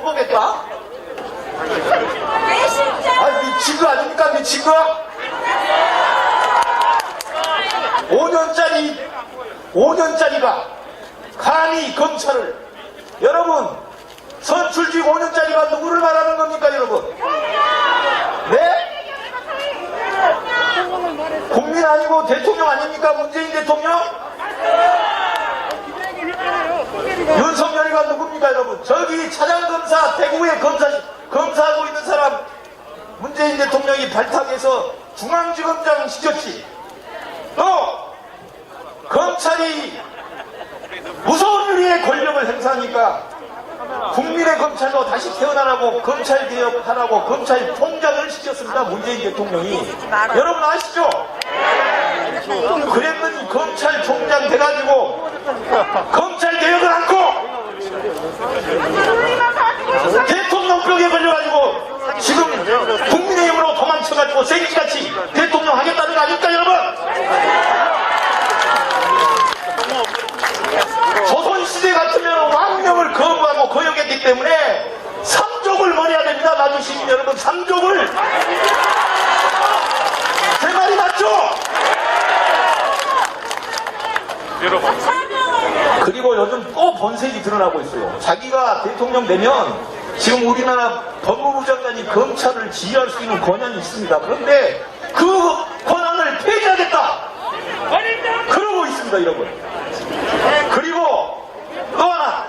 보겠다. 아, 미친 거 아닙니까? 미친 거? 5년짜리가 감히 검찰을, 여러분, 선출직 5년짜리가 누구를 말하는 겁니까, 여러분? 네? 국민 아니고 대통령 아닙니까? 문재인 대통령? 윤석열이가 누굽니까, 여러분? 저기 차장검사, 대구에 검사하고 있는 사람, 문재인 대통령이 발탁해서 중앙지검장 시켰지. 또 검찰이 무서운 유리의 권력을 행사하니까 국민의 검찰로 다시 태어나라고 검찰개혁하라고 검찰총장을 시켰습니다. 문재인 대통령이. 여러분 아시죠? 그랬더니 검찰총장 돼가지고 검찰개혁을 않고 대통령병에 걸려가지고 지금 국민의힘으로 도망쳐가지고 생쥐같이 대통령 하겠다는 거 아닙니까, 여러분? 조선시대 같으면 왕명을 거부하고 거역했기 때문에 삼족을 버려야 됩니다. 마주시민 여러분, 삼족을. 제 말이 맞죠? 그리고 요즘 또 본색이 드러나고 있어요. 자기가 대통령 되면 지금 우리나라 법무부 장관이 검찰을 지휘할 수 있는 권한이 있습니다. 그런데 그 권한을 폐지하겠다 그러고 있습니다, 여러분. 그리고 또 하나,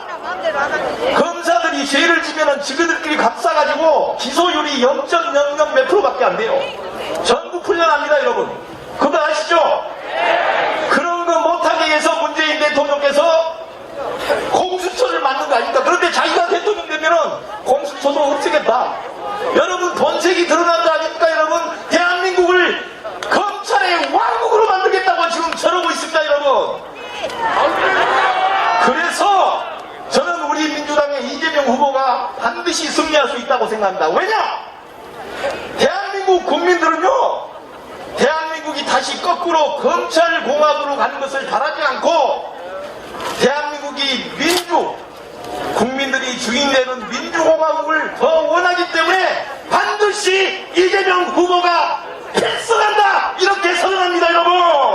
검사들이 죄를 지면은 지그들끼리 값싸가지고 기소율이 0.00 몇 프로밖에 안 돼요. 전부 풀려납니다, 여러분. 그거 아시죠? 그런 거 못하게 해서 문재인 대통령께서 공수처를 만든 거 아닙니까? 그런데 자기가 대통령 되면은 공수처도 없애겠다. 여러분, 본색이 드러난 거 아닙니까, 여러분? 대한민국을 검찰의 왕국으로 만들겠다고 지금 저러고 있습니다, 여러분. 그래서 저는 우리 민주당의 이재명 후보가 반드시 승리할 수 있다고 생각합니다. 왜냐? 대한민국 국민들은요, 대한민국이 다시 거꾸로 검찰공화국으로 가는 것을 바라지 않고 대한민국이 국민들이 주인되는 민주공화국을 더 원하기 때문에 반드시 이재명 후보가 필승한다, 이렇게 선언합니다, 여러분.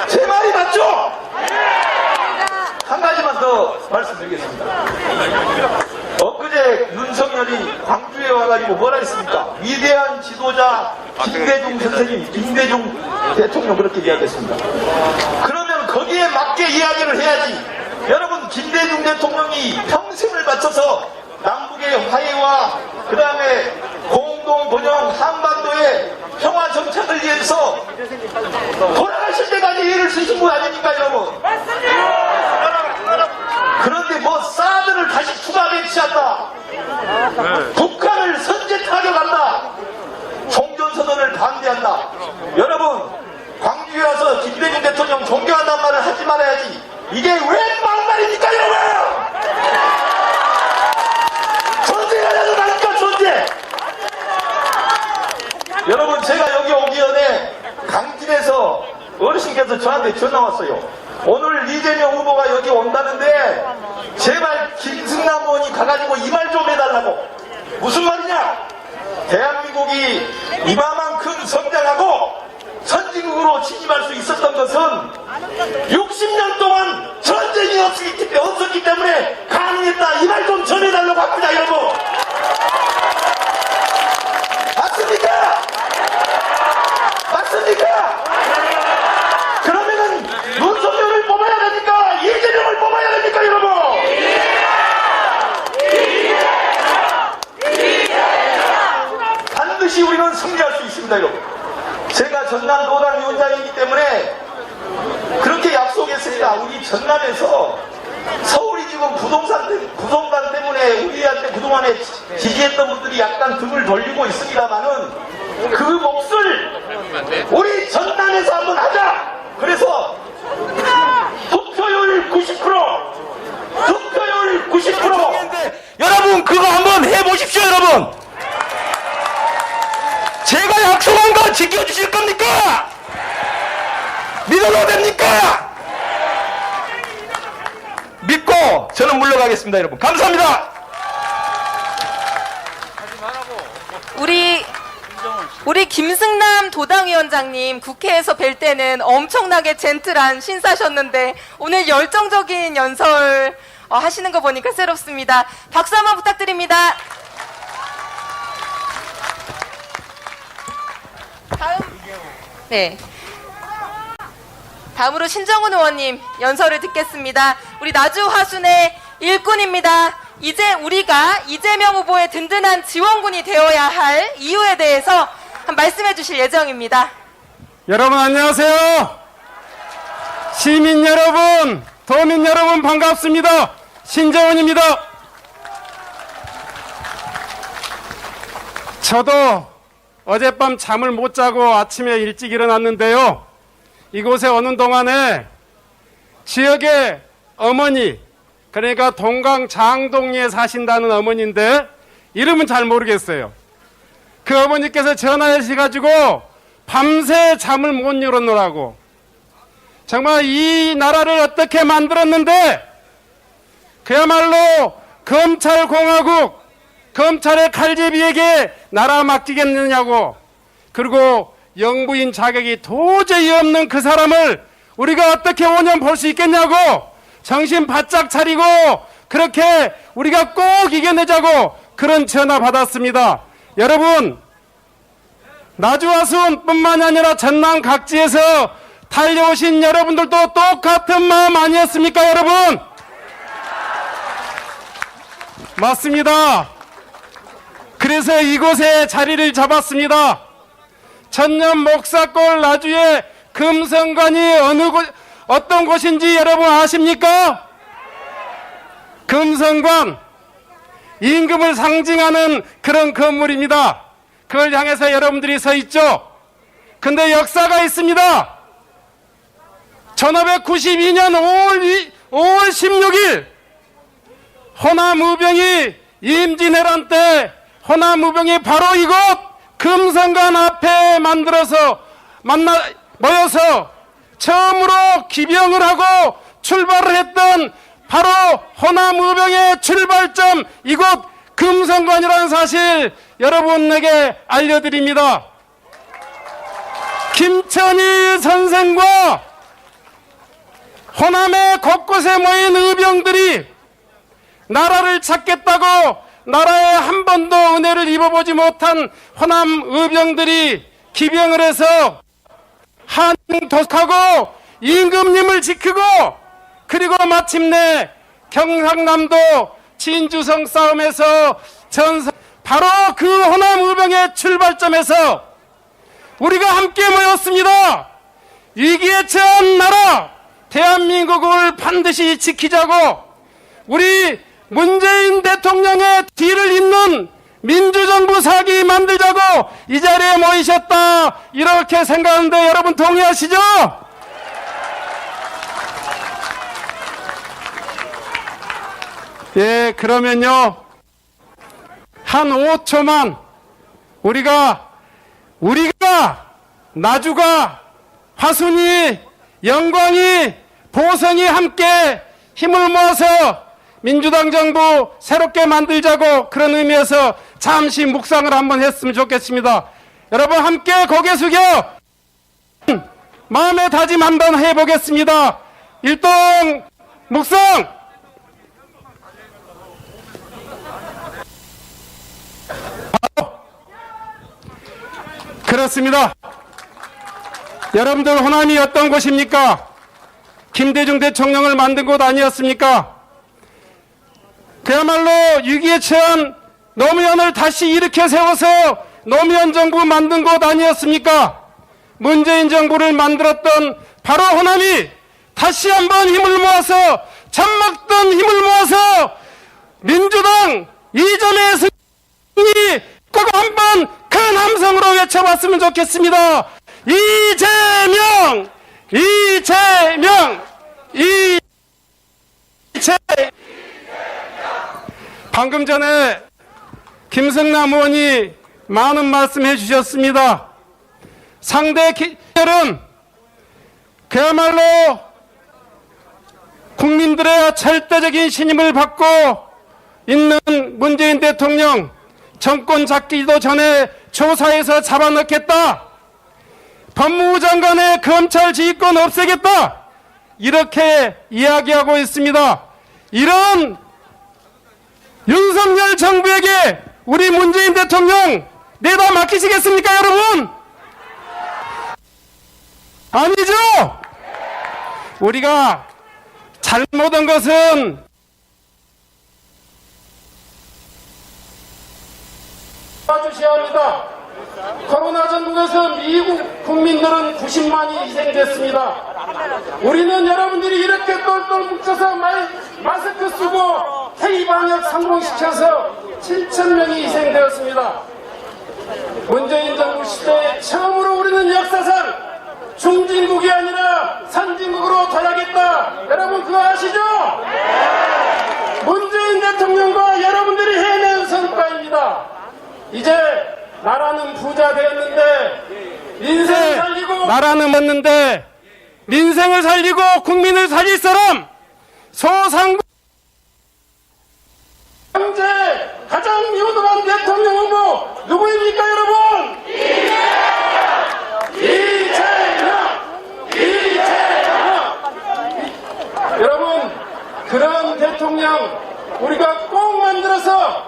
제 말이 맞죠? 한 가지만 더 말씀드리겠습니다. 엊그제 윤석열이 광주에 와가지고 뭐라 했습니까? 위대한 지도자 김대중 선생님, 김대중 대통령 그렇게 이야기했습니다. 그러면 거기에 맞게 이야기를 해야지. 여러분, 김대중 대통령이 평생을 바쳐서 남북의 화해와 그 다음에 공동 번영 한반도의 평화 정착을 위해서 돌아가실 때까지 애를 쓰신 분 아닙니까, 여러분? 그런데 뭐 사드를 다시 추가 배치한다, 북한을 선제 타격한다, 종전선언을 반대한다. 여러분, 광주에 와서 김대중 대통령 존경한다는 말을 하지 말아야지. 이게 왜 막말입니까, 여러분? 존재하자는 말입니까, 존재? 여러분, 제가 여기 오기 전에 강진에서 어르신께서 저한테 전화 왔어요. 오늘 이재명 후보가 여기 온다는데 제발 김승남 의원이 가가지고 이 말 좀 해달라고. 무슨 말이냐? 대한민국이 이만큼 성장하고 선진국으로 진입할 수 있었던 것은 60년 동안 전쟁이 없었기 때문에 가능했다, 이 말 좀 전해달라고 합니다, 여러분. 맞습니까? 맞습니까? 그러면은 윤석열을 뽑아야 됩니까? 이재명을 뽑아야 됩니까, 여러분? 반드시 우리는 승리할 수 있습니다, 여러분. 제가 전남 노당 위원장이기 때문에 그렇게 약속했습니다. 우리 전남에서 서울이 지금 부동산 때문에 우리한테 그동안에 지지했던 분들이 약간 등을 돌리고 있습니다만은 그 몫을 우리 전남에서 한번 하자. 그래서 투표율 90%, 득표율 90%. 여러분, 그거 한번 해보십시오, 여러분. 제가 약속한 거 지켜주실 겁니까? 믿어도 됩니까? 믿고 저는 물러가겠습니다. 여러분 감사합니다. 우리 김승남 도당위원장님 국회에서 뵐 때는 엄청나게 젠틀한 신사셨는데 오늘 열정적인 연설 하시는 거 보니까 새롭습니다. 박수 한번 부탁드립니다. 다음으로 신정훈 의원님 연설을 듣겠습니다. 우리 나주 화순의 일꾼입니다. 이제 우리가 이재명 후보의 든든한 지원군이 되어야 할 이유에 대해서 말씀해 주실 예정입니다. 여러분 안녕하세요. 시민 여러분, 도민 여러분 반갑습니다. 신정훈입니다. 저도 어젯밤 잠을 못 자고 아침에 일찍 일어났는데요. 이곳에 오는 동안에 지역의 어머니, 그러니까 동강 장동리에 사신다는 어머니인데 이름은 잘 모르겠어요. 그 어머니께서 전화하셔가지고 밤새 잠을 못 이루느라고 정말 이 나라를 어떻게 만들었는데 그야말로 검찰공화국, 검찰의 칼제비에게 나라 맡기겠느냐고, 그리고 영부인 자격이 도저히 없는 그 사람을 우리가 어떻게 5년 볼 수 있겠냐고 정신 바짝 차리고 그렇게 우리가 꼭 이겨내자고 그런 전화 받았습니다. 여러분, 나주화순뿐만 아니라 전남 각지에서 달려오신 여러분들도 똑같은 마음 아니었습니까, 여러분? 맞습니다. 그래서 이곳에 자리를 잡았습니다. 천년 목사골 나주의 금성관이 어떤 곳인지 여러분 아십니까? 금성관, 임금을 상징하는 그런 건물입니다. 그걸 향해서 여러분들이 서 있죠. 근데 역사가 있습니다. 1592년 5월 16일 호남우병이 임진왜란 때 호남우병이 바로 이곳 금성관 앞에 모여서 처음으로 기병을 하고 출발을 했던 바로 호남우병의 출발점 이곳 금성관이라는 사실 여러분에게 알려드립니다. 김천희 선생과 호남의 곳곳에 모인 의병들이 나라를 찾겠다고 나라에 한 번도 은혜를 입어보지 못한 호남 의병들이 기병을 해서 한양 도착하고 임금님을 지키고 그리고 마침내 경상남도 진주성 싸움에서 바로 그 호남 의병의 출발점에서 우리가 함께 모였습니다. 위기에 처한 나라 대한민국을 반드시 지키자고 우리 문재인 대통령의 뒤를 잇는 민주정부 사기 만들자고 이 자리에 모이셨다 이렇게 생각하는데 여러분 동의하시죠? 예, 그러면요 한 5초만 우리가 나주가 화순이 영광이 보성이 함께 힘을 모아서 민주당 정부 새롭게 만들자고 그런 의미에서 잠시 묵상을 한번 했으면 좋겠습니다. 여러분 함께 고개 숙여 마음의 다짐 한번 해보겠습니다. 일동 묵상. 그렇습니다. 여러분들 호남이 어떤 곳입니까? 김대중 대통령을 만든 곳 아니었습니까? 그야말로 위기에 처한 노무현을 다시 일으켜 세워서 노무현 정부 만든 곳 아니었습니까? 문재인 정부를 만들었던 바로 호남이 다시 한번 힘을 모아서 젖먹던 힘을 모아서 민주당 이전의 승리 꼭 한번 큰 함성으로 외쳐봤으면 좋겠습니다. 이재명! 이재명! 방금 전에 김승남 의원이 많은 말씀해 주셨습니다. 상대 기절은 그야말로 국민들의 절대적인 신임을 받고 있는 문재인 대통령, 정권 잡기도 전에 조사해서 잡아넣겠다, 법무부 장관의 검찰 지휘권 없애겠다, 이렇게 이야기하고 있습니다. 이런 윤석열 정부에게 우리 문재인 대통령 내다 맡기시겠습니까, 여러분? 아니죠? 우리가 잘못한 것은 봐주셔야 합니다. 코로나 전국에서 미국 국민들은 90만이 희생됐습니다. 우리는 여러분들이 이렇게 똘똘 뭉쳐서 마스크 쓰고 K방역 성공시켜서 7,000명이 희생되었습니다. 문재인 정부 시대에 처음으로 우리는 역사상 중진국이 아니라 선진국으로 돌아가겠다. 여러분 그거 아시죠? 문재인 대통령과 여러분들이 해낸 성과입니다. 이제 나라는 부자 되었는데 민생을 살리고 나라는 없는데 민생을 살리고 국민을 살릴 사람 소상공 현재 가장 유능한 대통령 후보 누구입니까, 여러분? 여러분, 그런 대통령 우리가 꼭 만들어서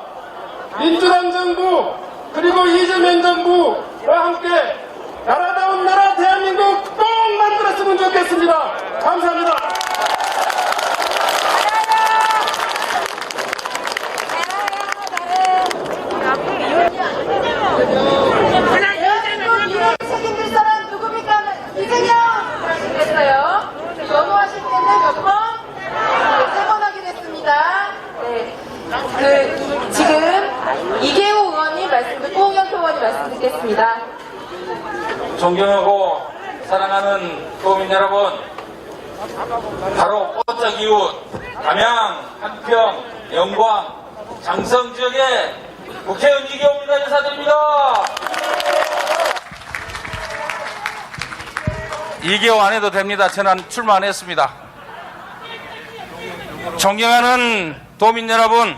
민주당 정부 그리고 이재명 정부와 함께 나라다운 나라 대한민국 꼭 만들었으면 좋겠습니다. 감사합니다. 책임질 사람 누굽니까? 이재명! 됐어요. 넘어가실 때는 몇 번? 세 번 하게 됐습니다. 네. 지금 이계호 의원님 말씀 듣고 홍영표 의원님 말씀 듣겠습니다. 존경하고 사랑하는 도민 여러분, 바로 뽀짝 이웃 담양, 한평, 영광, 장성 지역의 국회의원 이계호입니다. 인사드립니다. 이계호 안 해도 됩니다. 저는 출마 안 했습니다. 존경하는 도민 여러분,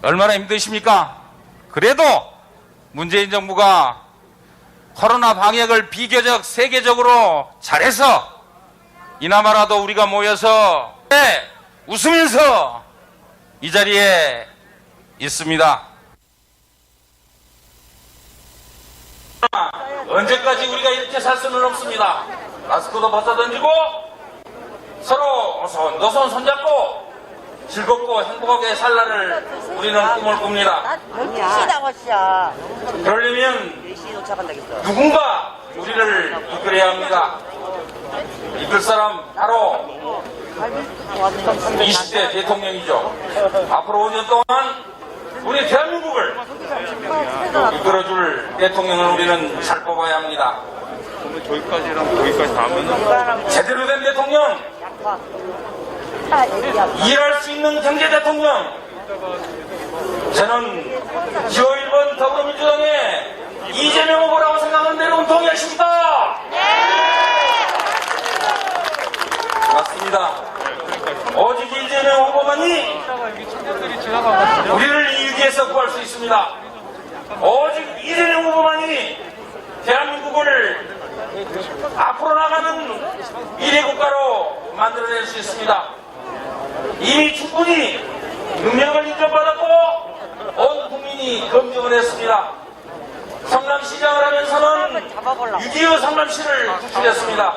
얼마나 힘드십니까? 그래도 문재인 정부가 코로나 방역을 비교적 세계적으로 잘해서 이나마라도 우리가 모여서 웃으면서 이 자리에 있습니다. 언제까지 우리가 이렇게 살 수는 없습니다. 마스크도 벗어던지고 서로 오손도손 손잡고 즐겁고 행복하게 살 날을 우리는 꿈을 꿉니다. 그러려면 누군가 우리를 이끌어야 합니다. 이끌 사람 바로 20대 대통령이죠. 앞으로 5년 동안 우리 대한민국을 이끌어줄 대통령을 우리는 잘 뽑아야 합니다. 제대로 된 대통령, 일할 수 있는 경제 대통령. 저는 지호 1번 더불어민주당의 이재명 후보라고 생각하는데 여러분 동의하십니까? 맞습니다. 오직 이재명 후보만이 우리를 이 위기에서 구할 수 있습니다. 오직 이재명 후보만이 대한민국을 앞으로 나가는 미래국가로 만들어낼 수 있습니다. 이미 충분히 능력을 인정받았고 온 국민이 검증을 했습니다. 성남시장을 하면서는 6.25 성남시를 구출했습니다.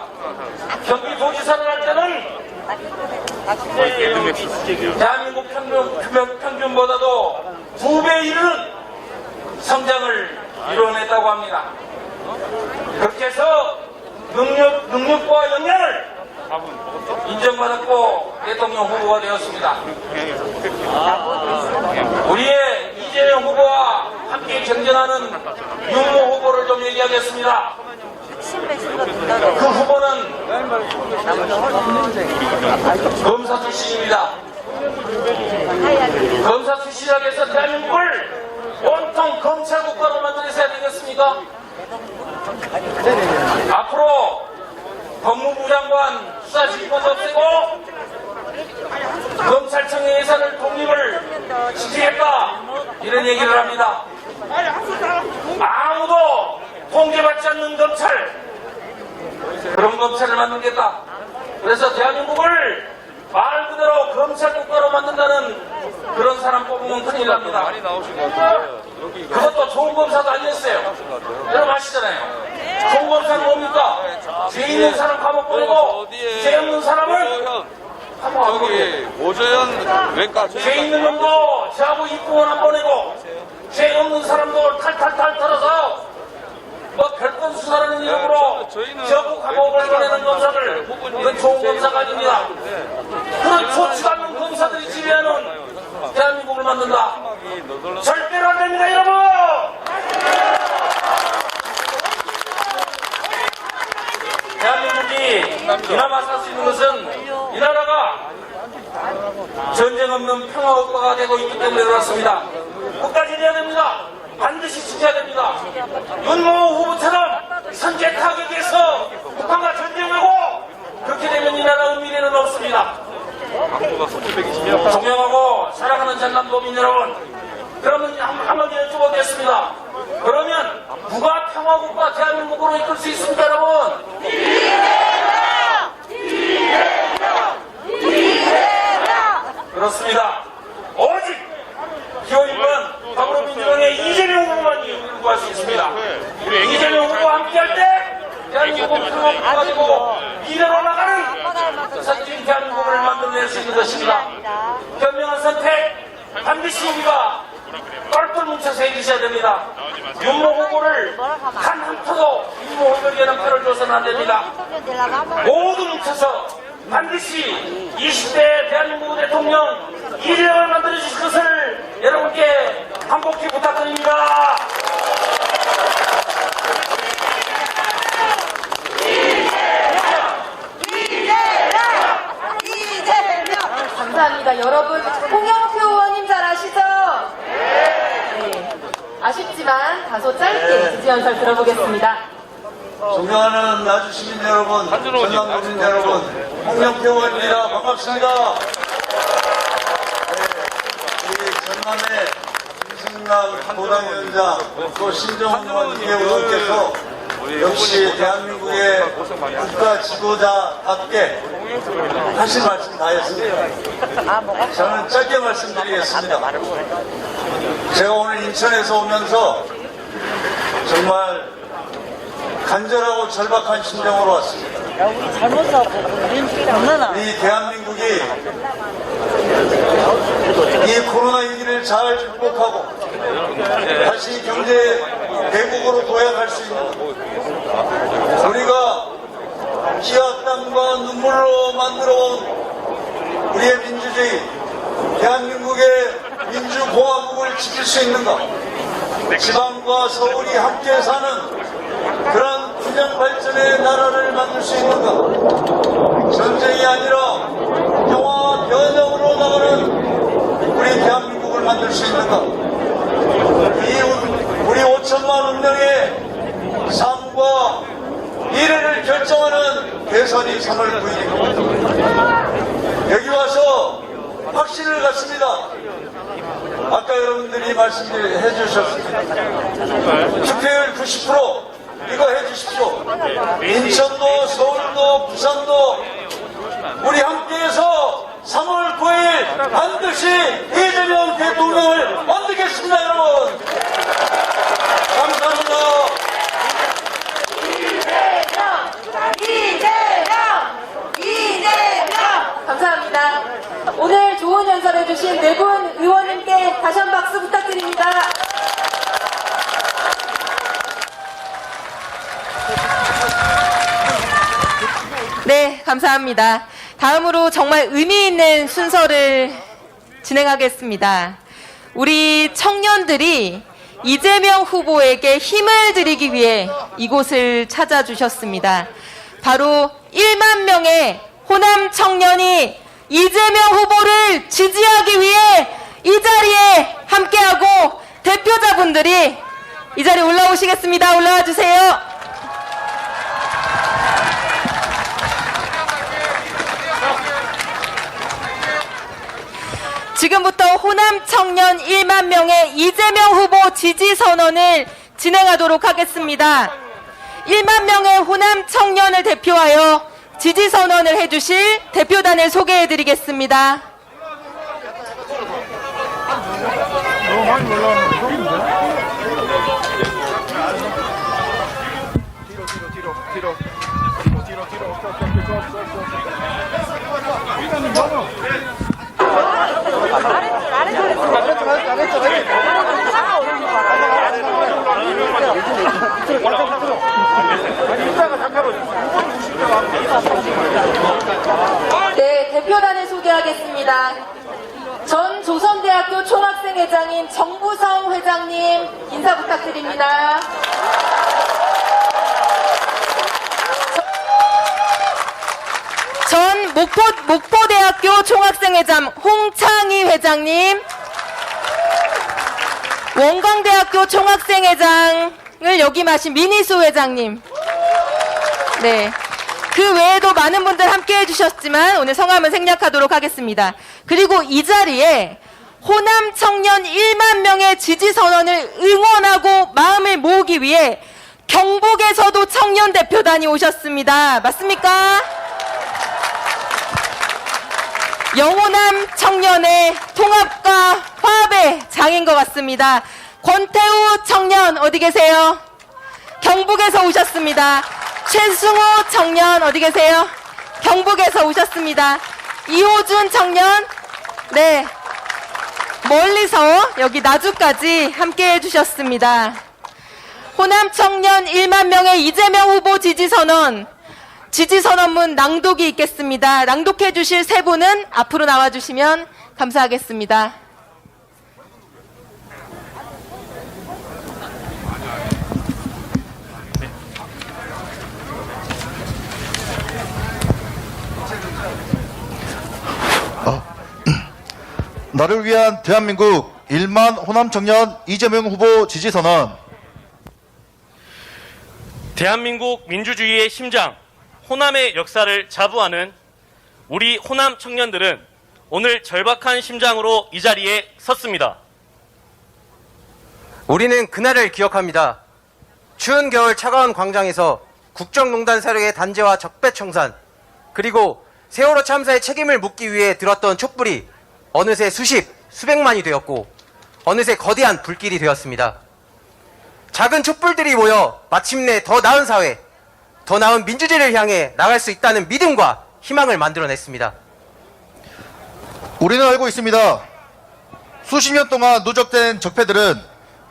경기도지사를 할 때는 대한민국 평균보다도 2배 이르는 성장을 이뤄냈다고 합니다. 그렇게 해서 능력과 역량을 인정받았고 대통령 후보가 되었습니다. 우리의 이재명 후보와 함께 경쟁하는 윤모 후보를 좀 얘기하겠습니다. 그 후보는 검사 출신입니다. 검사 출신이라고 해서 대한민국을 온통 검찰 국가로 만들어야 되겠습니까? 앞으로 법무부 장관 수사지휘권도 없애고 검찰청의 예산을 독립을 지지했다 이런 얘기를 합니다. 아무도 통제받지 않는 검찰, 그런 검찰을 만들겠다. 그래서 대한민국을 말 그대로 검찰 국가로 만든다는 그런 사람 뽑으면 큰일 납니다. 그것도 좋은 검사도 아니었어요. 여러분 아시잖아요. 좋은 검사는 뭡니까? 죄 있는 사람 감옥 보내고 죄 없는 사람을 감옥 안 보내고, 오조연 외과 죄 있는 놈도 죄하고 입구원 안 보내고 죄 없는 사람도 탈탈탈 털어서 뭐 별건 수사라는 이름으로 지역구 감옥을 보내는 검사들, 이건 좋은 검사가 아닙니다. 그런 좋지도 않는 검사들이 지배하는 대한민국을 만든다. 절대로 안 됩니다, 여러분! 대한민국이 이나마 살 수 있는 것은 이 나라가 전쟁 없는 평화국가가 되고 있기 때문에 그렇습니다. 끝까지 해야 됩니다. 반드시 지켜야 됩니다. 윤모 후보처럼 선제 타격에서 북한과 전쟁하고 그렇게 되면 이 나라의 미래는 없습니다. 존경하고 사랑하는 전남도민 여러분, 그러면 한마디 여쭤보겠습니다. 그러면 누가 평화국가 대한민국으로 이끌 수 있습니까, 여러분? 그렇습니다. 오직 기호 1번 더불어민주당의 이재명 후보만 이끌고 갈 수 있습니다. 이재명 후보와 함께할 때 대한민국은 평화국가가 되고 미래로 나가는 선진 대한민국을 만들어낼 수 있는 것입니다. 현명한 선택 반드시 우리가 똘똘 뭉쳐서 해주셔야 됩니다. 윤모 후보를 단 한 표도 윤모 후보에게는 표를 줘서는 안 됩니다. 모두 뭉쳐서 반드시 20대 대한민국 대통령 이재명을 만들어주실 것을 여러분께 간곡히 부탁드립니다. 감사합니다. 여러분, 홍영표 의원님 잘 아시죠? 네. 아쉽지만 다소 짧게 지지 연설 들어보겠습니다. 존경하는 나주 시민 여러분, 전남도민 여러분, 홍영표 의원입니다. 반갑습니다. 우리 전남의 김승남 도당위원장, 또 신정훈 의원께서 역시 대한민국의 국가 지도자답게 하신 말씀 다 했습니다. 저는 짧게 말씀드리겠습니다. 제가 오늘 인천에서 오면서 정말 간절하고 절박한 심정으로 왔습니다. 우리 잘못하고 우리는 장난아. 이 대한민국이 이 코로나 위기를 잘 극복하고 다시 경제 대국으로 도약할 수 있는 우리가 피와 땀과 눈물로 만들어온 우리의 민주주의 대한민국의 민주공화국을 지킬 수 있는가, 지방과 서울이 함께 사는 그런 균형 발전의 나라를 만들 수 있는가, 전쟁이 아니라 평화와 변형으로 나가는 우리 대한민국을 만들 수 있는가, 우리 5천만 운명의 삶과 미래를 결정하는 대선이 3월 9일입니다. 여기 와서 확신을 갖습니다. 아까 여러분들이 말씀해 주셨습니다. 투표율 90% 이거 해주십시오. 인천도 서울도 부산도 우리 함께해서 3월 9일 반드시 이재명 대통령을 만들겠습니다, 여러분. 감사합니다. 감사합니다. 오늘 좋은 연설해주신 네 분 의원님께 다시 한 박수 부탁드립니다. 네, 감사합니다. 다음으로 정말 의미 있는 순서를 진행하겠습니다. 우리 청년들이 이재명 후보에게 힘을 드리기 위해 이곳을 찾아주셨습니다. 바로 1만 명의 호남 청년이 이재명 후보를 지지하기 위해 이 자리에 함께하고 대표자분들이 이 자리에 올라오시겠습니다. 올라와 주세요. 지금부터 호남 청년 1만 명의 이재명 후보 지지 선언을 진행하도록 하겠습니다. 1만 명의 호남 청년을 대표하여 지지 선언을 해주실 대표단을 소개해드리겠습니다. 네, 대표단을 소개하겠습니다. 전 조선대학교 총학생회장인 정부성 회장님 인사 부탁드립니다. 전 목포대학교 총학생회장 홍창희 회장님, 원광대학교 총학생회장을 역임하신 민희수 회장님, 네. 그 외에도 많은 분들 함께 해주셨지만 오늘 성함을 생략하도록 하겠습니다. 그리고 이 자리에 호남 청년 1만 명의 지지 선언을 응원하고 마음을 모으기 위해 경북에서도 청년 대표단이 오셨습니다. 맞습니까? 영호남 청년의 통합과 화합의 장인 것 같습니다. 권태우 청년 어디 계세요? 경북에서 오셨습니다. 최승호 청년 어디 계세요? 경북에서 오셨습니다. 이호준 청년, 네, 멀리서 여기 나주까지 함께 해주셨습니다. 호남 청년 1만 명의 이재명 후보 지지선언문 낭독이 있겠습니다. 낭독해 주실 세 분은 앞으로 나와주시면 감사하겠습니다. 나를 위한 대한민국 1만 호남 청년 이재명 후보 지지선언. 대한민국 민주주의의 심장, 호남의 역사를 자부하는 우리 호남 청년들은 오늘 절박한 심장으로 이 자리에 섰습니다. 우리는 그날을 기억합니다. 추운 겨울 차가운 광장에서 국정농단 세력의 단죄와 적폐청산, 그리고 세월호 참사의 책임을 묻기 위해 들었던 촛불이 어느새 수백만이 되었고 어느새 거대한 불길이 되었습니다. 작은 촛불들이 모여 마침내 더 나은 사회, 더 나은 민주주의를 향해 나갈 수 있다는 믿음과 희망을 만들어냈습니다. 우리는 알고 있습니다. 수십 년 동안 누적된 적폐들은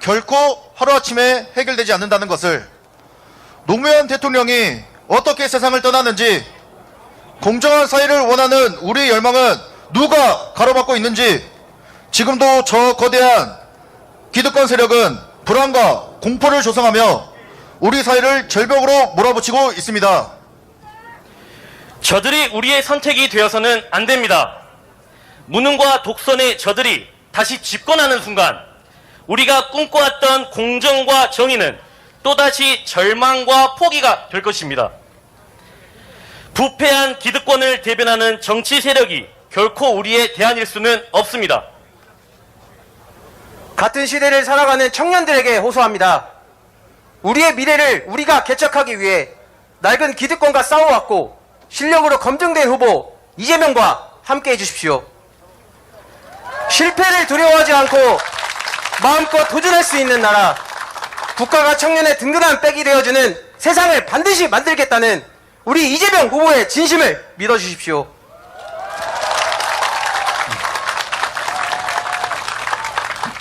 결코 하루아침에 해결되지 않는다는 것을. 노무현 대통령이 어떻게 세상을 떠났는지, 공정한 사회를 원하는 우리의 열망은 누가 가로막고 있는지, 지금도 저 거대한 기득권 세력은 불안과 공포를 조성하며 우리 사회를 절벽으로 몰아붙이고 있습니다. 저들이 우리의 선택이 되어서는 안 됩니다. 무능과 독선의 저들이 다시 집권하는 순간 우리가 꿈꿔왔던 공정과 정의는 또다시 절망과 포기가 될 것입니다. 부패한 기득권을 대변하는 정치 세력이 결코 우리의 대안일 수는 없습니다. 같은 시대를 살아가는 청년들에게 호소합니다. 우리의 미래를 우리가 개척하기 위해 낡은 기득권과 싸워왔고 실력으로 검증된 후보 이재명과 함께 해주십시오. 실패를 두려워하지 않고 마음껏 도전할 수 있는 나라, 국가가 청년의 든든한 백이 되어주는 세상을 반드시 만들겠다는 우리 이재명 후보의 진심을 믿어주십시오.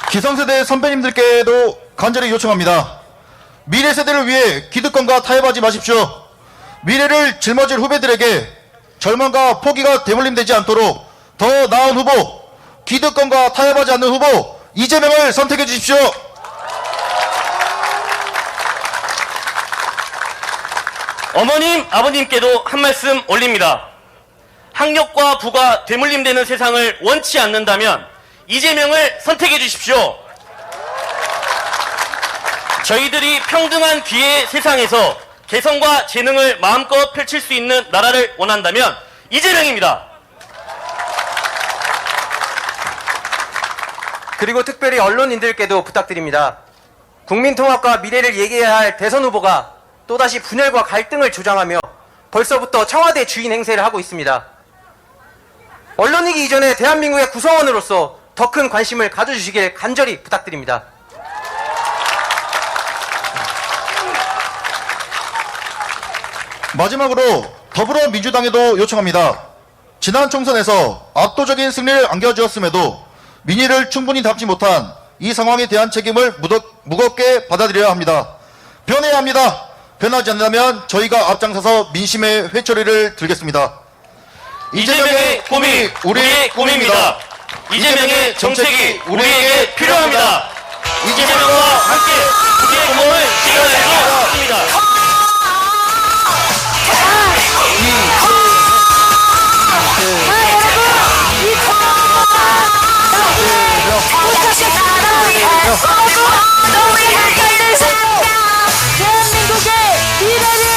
기성세대 선배님들께도 간절히 요청합니다. 미래 세대를 위해 기득권과 타협하지 마십시오. 미래를 짊어질 후배들에게 절망과 포기가 대물림되지 않도록 더 나은 후보, 기득권과 타협하지 않는 후보 이재명을 선택해 주십시오. 어머님, 아버님께도 한 말씀 올립니다. 학력과 부가 대물림되는 세상을 원치 않는다면 이재명을 선택해 주십시오. 저희들이 평등한 기회의 세상에서 개성과 재능을 마음껏 펼칠 수 있는 나라를 원한다면 이재명입니다. 그리고 특별히 언론인들께도 부탁드립니다. 국민통합과 미래를 얘기해야 할 대선 후보가 또다시 분열과 갈등을 조장하며 벌써부터 청와대 주인 행세를 하고 있습니다. 언론이기 이전에 대한민국의 구성원으로서 더 큰 관심을 가져주시길 간절히 부탁드립니다. 마지막으로 더불어민주당에도 요청합니다. 지난 총선에서 압도적인 승리를 안겨주었음에도 민의를 충분히 담지 못한 이 상황에 대한 책임을 무겁게 받아들여야 합니다. 변해야 합니다. 변하지 않는다면 저희가 앞장서서 민심의 회초리를 들겠습니다. 이재명의 꿈이 우리의 꿈입니다. 이재명의 정책이 우리에게 필요합니다. 이재명과 함께 우리의 꿈을 실현해서 있습니다. 대한민국의 미래를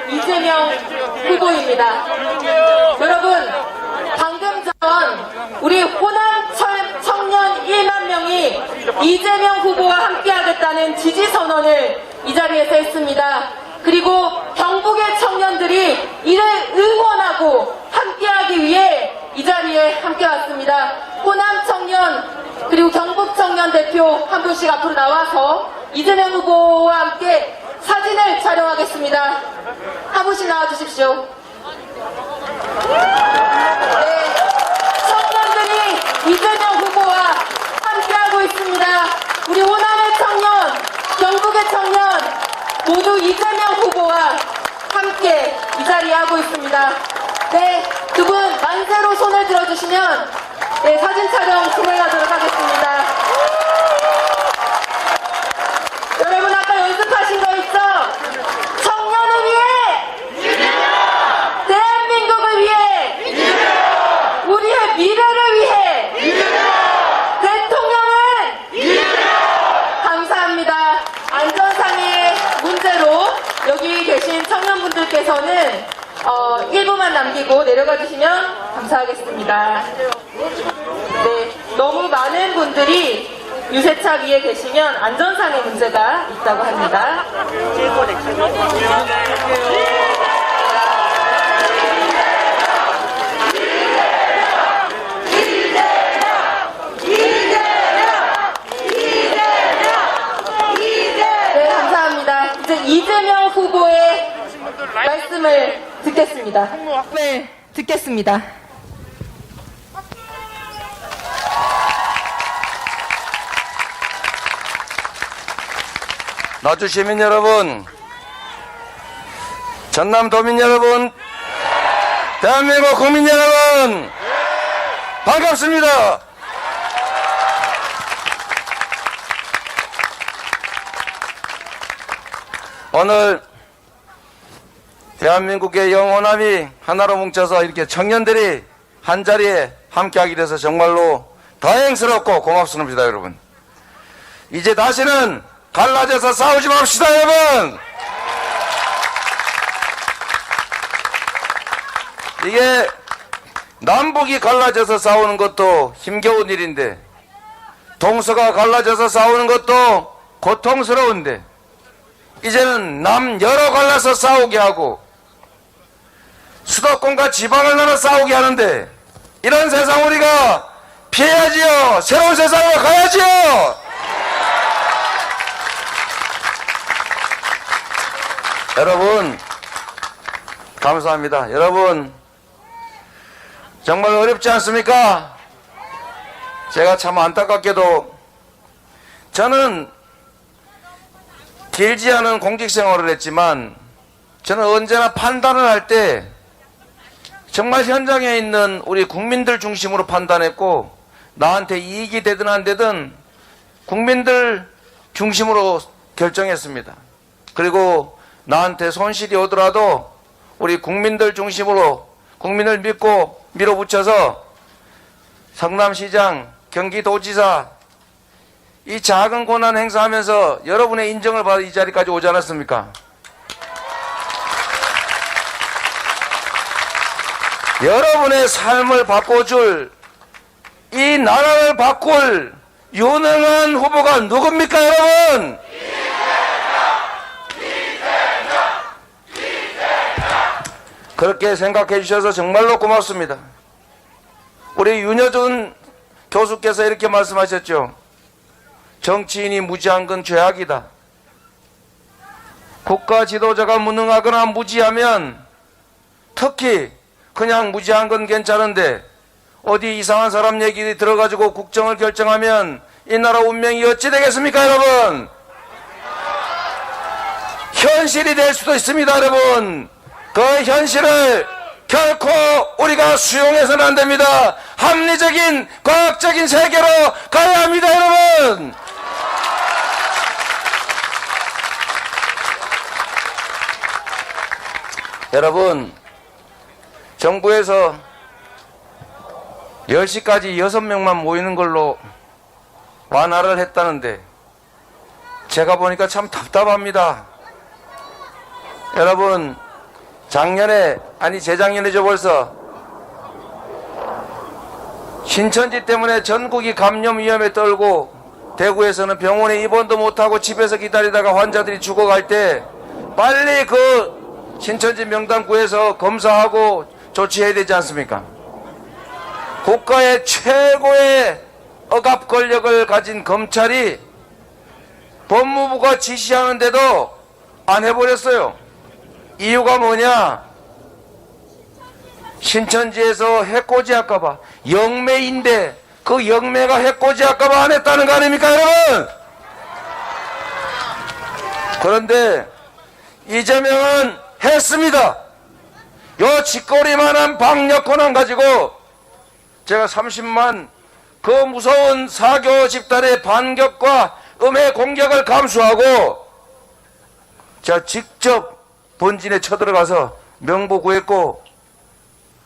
이재명 후보입니다. 여러분, 방금 전 우리 호남 청년 1만 명이 이재명 후보와 함께하겠다는 지지선언을 이 자리에서 했습니다. 그리고 경북의 청년들이 이를 응원하고 함께하기 위해 이 자리에 함께 왔습니다. 호남 청년 그리고 경북 청년 대표 한 분씩 앞으로 나와서 이재명 후보와 함께 사진을 촬영하겠습니다. 한 분씩 나와주십시오. 네, 청년들이 이재명 후보와 함께하고 있습니다. 우리 호남의 청년, 경북의 청년 모두 이재명 후보와 함께 이 자리에 하고 있습니다. 네, 두 분 만세로 손을 들어주시면 네, 사진 촬영 진행하도록 하겠습니다. 여러분 아까 연습하신 거 있죠? 청년을 위해 남기고 내려가 주시면 감사하겠습니다. 네, 너무 많은 분들이 유세차 위에 계시면 안전상의 문제가 있다고 합니다. 네, 감사합니다. 이제 이재명 후보의 말씀을 듣겠습니다. 네, 듣겠습니다. 나주 시민 여러분, 전남 도민 여러분, 대한민국 국민 여러분, 반갑습니다. 오늘 대한민국의 영혼함이 하나로 뭉쳐서 이렇게 청년들이 한자리에 함께하게 돼서 정말로 다행스럽고 고맙습니다, 여러분. 이제 다시는 갈라져서 싸우지 맙시다, 여러분. 이게 남북이 갈라져서 싸우는 것도 힘겨운 일인데, 동서가 갈라져서 싸우는 것도 고통스러운데, 이제는 남여로 갈라서 싸우게 하고 수도권과 지방을 나눠 싸우게 하는데, 이런 세상 우리가 피해야지요. 새로운 세상으로 가야지요. 여러분, 감사합니다. 여러분, 정말 어렵지 않습니까? 제가 참 안타깝게도 저는 길지 않은 공직 생활을 했지만, 저는 언제나 판단을 할 때 정말 현장에 있는 우리 국민들 중심으로 판단했고, 나한테 이익이 되든 안 되든 국민들 중심으로 결정했습니다. 그리고 나한테 손실이 오더라도 우리 국민들 중심으로 국민을 믿고 밀어붙여서 성남시장, 경기도지사 이 작은 권한 행사하면서 여러분의 인정을 받아 이 자리까지 오지 않았습니까? 여러분의 삶을 바꿔줄, 이 나라를 바꿀 유능한 후보가 누굽니까, 여러분? 그렇게 생각해 주셔서 정말로 고맙습니다. 우리 윤여준 교수께서 이렇게 말씀하셨죠. 정치인이 무지한 건 죄악이다. 국가 지도자가 무능하거나 무지하면, 특히 그냥 무지한 건 괜찮은데 어디 이상한 사람 얘기 들어가지고 국정을 결정하면 이 나라 운명이 어찌 되겠습니까, 여러분? 현실이 될 수도 있습니다, 여러분. 그 현실을 결코 우리가 수용해서는 안 됩니다. 합리적인 과학적인 세계로 가야 합니다, 여러분. 여러분, 정부에서 10시까지 6명만 모이는 걸로 완화를 했다는데 제가 보니까 참 답답합니다. 여러분, 작년에, 아니 재작년이죠 벌써, 신천지 때문에 전국이 감염 위험에 떨고 대구에서는 병원에 입원도 못하고 집에서 기다리다가 환자들이 죽어갈 때 빨리 그 신천지 명단 구해서 검사하고 조치해야 되지 않습니까? 국가의 최고의 억압 권력을 가진 검찰이 법무부가 지시하는데도 안 해버렸어요. 이유가 뭐냐? 신천지에서 해코지 할까봐, 영매인데 그 영매가 해코지 할까봐 안 했다는 거 아닙니까, 여러분? 그런데 이재명은 했습니다. 요 짓거리만한 방역 권한 가지고 제가 30만 그 무서운 사교 집단의 반격과 음해 공격을 감수하고 제가 직접 본진에 쳐들어가서 명부 구했고,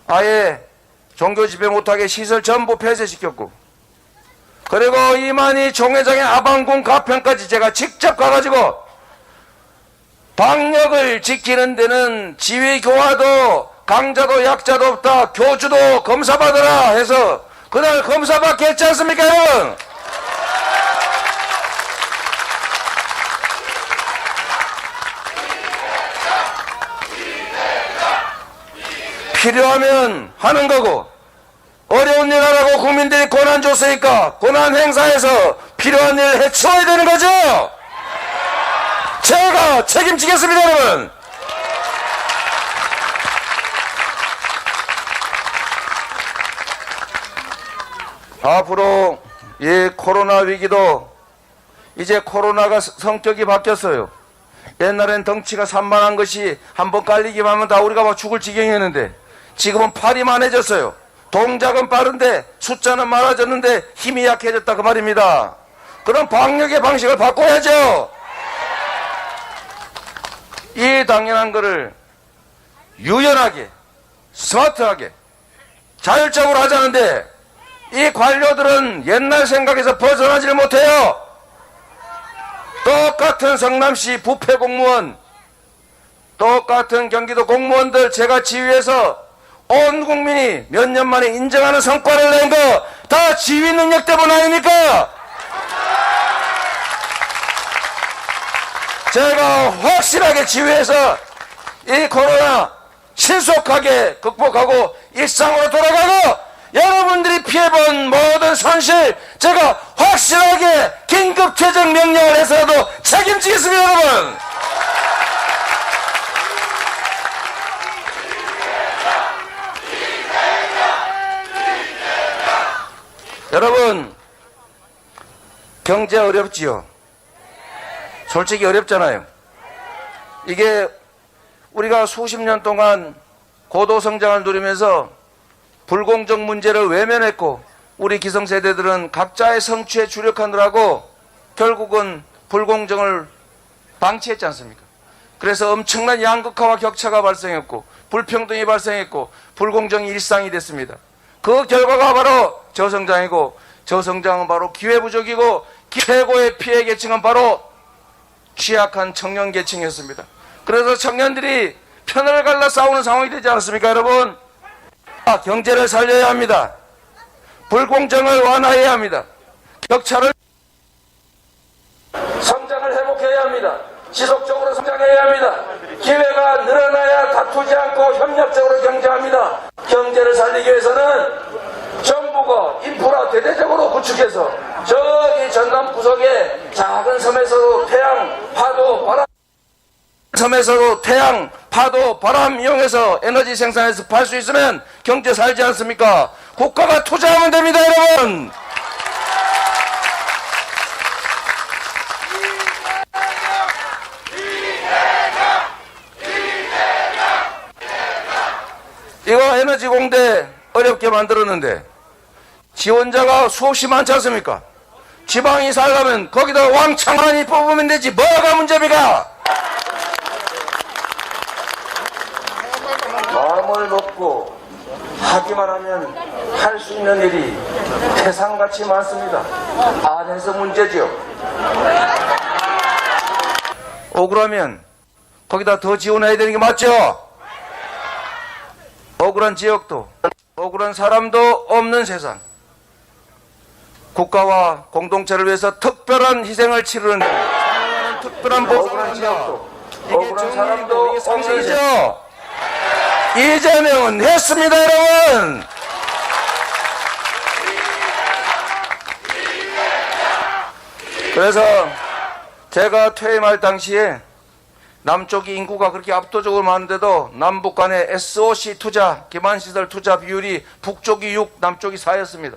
아예 종교 집회 못하게 시설 전부 폐쇄시켰고, 그리고 이만희 총회장의 아방궁 가편까지 제가 직접 가가지고 방역을 지키는 데는 지휘 교화도 강자도 약자도 없다. 교주도 검사 받아라 해서 그날 검사 받게 했지 않습니까, 여러분? 필요하면 하는 거고, 어려운 일 하라고 국민들이 권한 줬으니까 권한 행사해서 필요한 일 해치워야 되는 거죠. 제가 책임지겠습니다, 여러분. 앞으로 이 코로나 위기도 이제 코로나가 성격이 바뀌었어요. 옛날엔 덩치가 산만한 것이 한번 깔리기만 하면 다 우리가 막 죽을 지경이었는데 지금은 팔이 만해졌어요. 동작은 빠른데 숫자는 많아졌는데 힘이 약해졌다 그 말입니다. 그럼 방역의 방식을 바꿔야죠. 이 당연한 거를 유연하게 스마트하게 자율적으로 하자는데 이 관료들은 옛날 생각에서 벗어나질 못해요. 똑같은 성남시 부패 공무원, 똑같은 경기도 공무원들 제가 지휘해서 온 국민이 몇 년 만에 인정하는 성과를 낸 거 다 지휘 능력 때문 아닙니까? 제가 확실하게 지휘해서 이 코로나 신속하게 극복하고 일상으로 돌아가고 여러분들이 피해본 모든 손실 제가 확실하게 긴급 재정 명령을 해서라도 책임지겠습니다, 여러분. 여러분, 경제 어렵지요? 솔직히 어렵잖아요. 이게 우리가 수십 년 동안 고도 성장을 누리면서 불공정 문제를 외면했고 우리 기성세대들은 각자의 성취에 주력하느라고 결국은 불공정을 방치했지 않습니까? 그래서 엄청난 양극화와 격차가 발생했고 불평등이 발생했고 불공정이 일상이 됐습니다. 그 결과가 바로 저성장이고 저성장은 바로 기회부족이고 최고의 피해 계층은 바로 취약한 청년 계층이었습니다. 그래서 청년들이 편을 갈라 싸우는 상황이 되지 않았습니까, 여러분? 경제를 살려야 합니다. 불공정을 완화해야 합니다. 격차를 성장을 회복해야 합니다. 지속적으로 성장해야 합니다. 기회가 늘어나야 다투지 않고 협력적으로 경제합니다. 경제를 살리기 위해서는 정부가 인프라 대대적으로 구축해서 저기 전남 구석에 작은 섬에서도 태양, 파도, 바람 섬에서도 태양, 파도, 바람 이용해서 에너지 생산해서 팔 수 있으면 경제 살지 않습니까? 국가가 투자하면 됩니다, 여러분. 이거 에너지 공대 어렵게 만들었는데 지원자가 수없이 많지 않습니까? 지방이 살려면 거기다 왕창 많이 뽑으면 되지 뭐가 문제입니까? 마음을 먹고 하기만 하면 할 수 있는 일이 태산같이 많습니다. 안에서 문제죠. 억울하면 거기다 더 지원해야 되는 게 맞죠? 억울한 지역도 억울한 사람도 없는 세상, 국가와 공동체를 위해서 특별한 희생을 치르는 특별한 보상을 한다. 억울한 사람도 없는 세상. 이재명은 했습니다, 여러분. 그래서 제가 퇴임할 당시에 남쪽이 인구가 그렇게 압도적으로 많은데도 남북 간의 SOC 투자, 기반시설 투자 비율이 북쪽이 6, 남쪽이 4였습니다.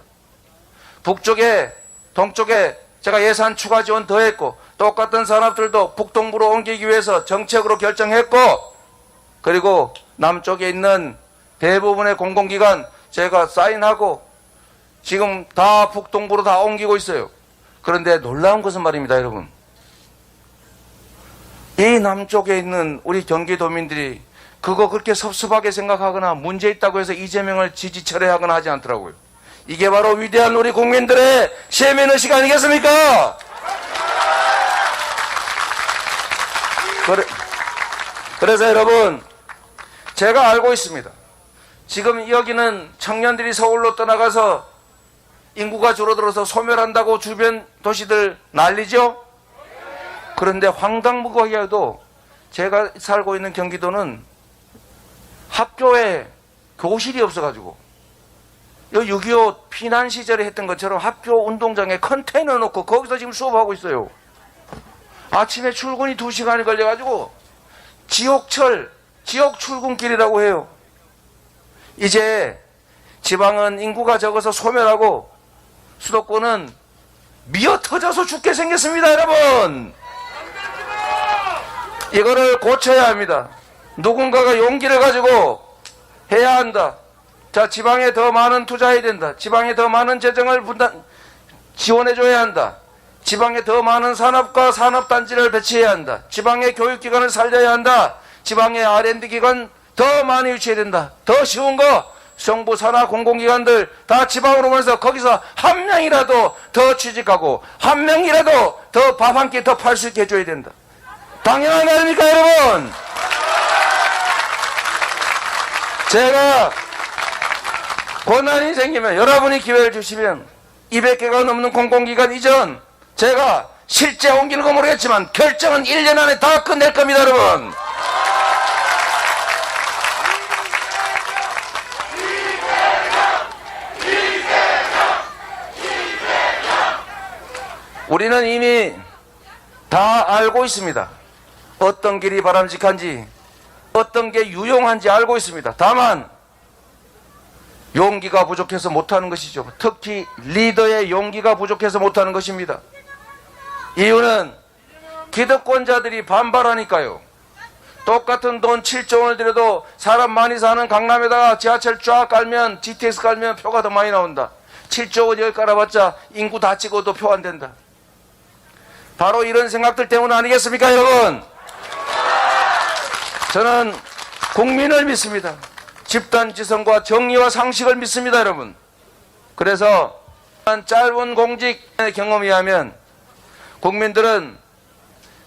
북쪽에, 동쪽에 제가 예산 추가 지원 더했고 똑같은 산업들도 북동부로 옮기기 위해서 정책으로 결정했고 그리고 남쪽에 있는 대부분의 공공기관 제가 사인하고 지금 다 북동부로 다 옮기고 있어요. 그런데 놀라운 것은 말입니다, 여러분. 이 남쪽에 있는 우리 경기도민들이 그거 그렇게 섭섭하게 생각하거나 문제 있다고 해서 이재명을 지지 철회하거나 하지 않더라고요. 이게 바로 위대한 우리 국민들의 시민의식 아니겠습니까? 그래서 여러분, 제가 알고 있습니다. 지금 여기는 청년들이 서울로 떠나가서 인구가 줄어들어서 소멸한다고 주변 도시들 난리죠? 그런데 황당무계하게도 제가 살고 있는 경기도는 학교에 교실이 없어가지고 6.25 피난 시절에 했던 것처럼 학교 운동장에 컨테이너 놓고 거기서 지금 수업하고 있어요. 아침에 출근이 2시간이 걸려가지고 지옥 출근길이라고 해요. 이제 지방은 인구가 적어서 소멸하고 수도권은 미어 터져서 죽게 생겼습니다, 여러분. 이거를 고쳐야 합니다. 누군가가 용기를 가지고 해야 한다. 자, 지방에 더 많은 투자해야 된다. 지방에 더 많은 재정을 지원해줘야 한다. 지방에 더 많은 산업과 산업단지를 배치해야 한다. 지방의 교육기관을 살려야 한다. 지방의 R&D 기관 더 많이 유치해야 된다. 더 쉬운 거 정부 산하 공공기관들 다 지방으로 모여서 거기서 한 명이라도 더 취직하고 한 명이라도 더 밥 한 끼 더 팔 수 있게 해줘야 된다. 당연한 거 아닙니까, 여러분? 제가 권한이 생기면, 여러분이 기회를 주시면 200개가 넘는 공공기관 이전 제가 실제 옮기는 거 모르겠지만 결정은 1년 안에 다 끝낼 겁니다, 여러분. 우리는 이미 다 알고 있습니다. 어떤 길이 바람직한지, 어떤 게 유용한지 알고 있습니다. 다만 용기가 부족해서 못하는 것이죠. 특히 리더의 용기가 부족해서 못하는 것입니다. 이유는 기득권자들이 반발하니까요. 똑같은 돈 7조 원을 들여도 사람 많이 사는 강남에다가 지하철 쫙 깔면, GTX 깔면 표가 더 많이 나온다. 7조 원 여기 깔아봤자 인구 다 찍어도 표 안 된다. 바로 이런 생각들 때문 아니겠습니까, 여러분? 저는 국민을 믿습니다. 집단지성과 정의와 상식을 믿습니다, 여러분. 그래서 짧은 공직의 경험에 의하면 국민들은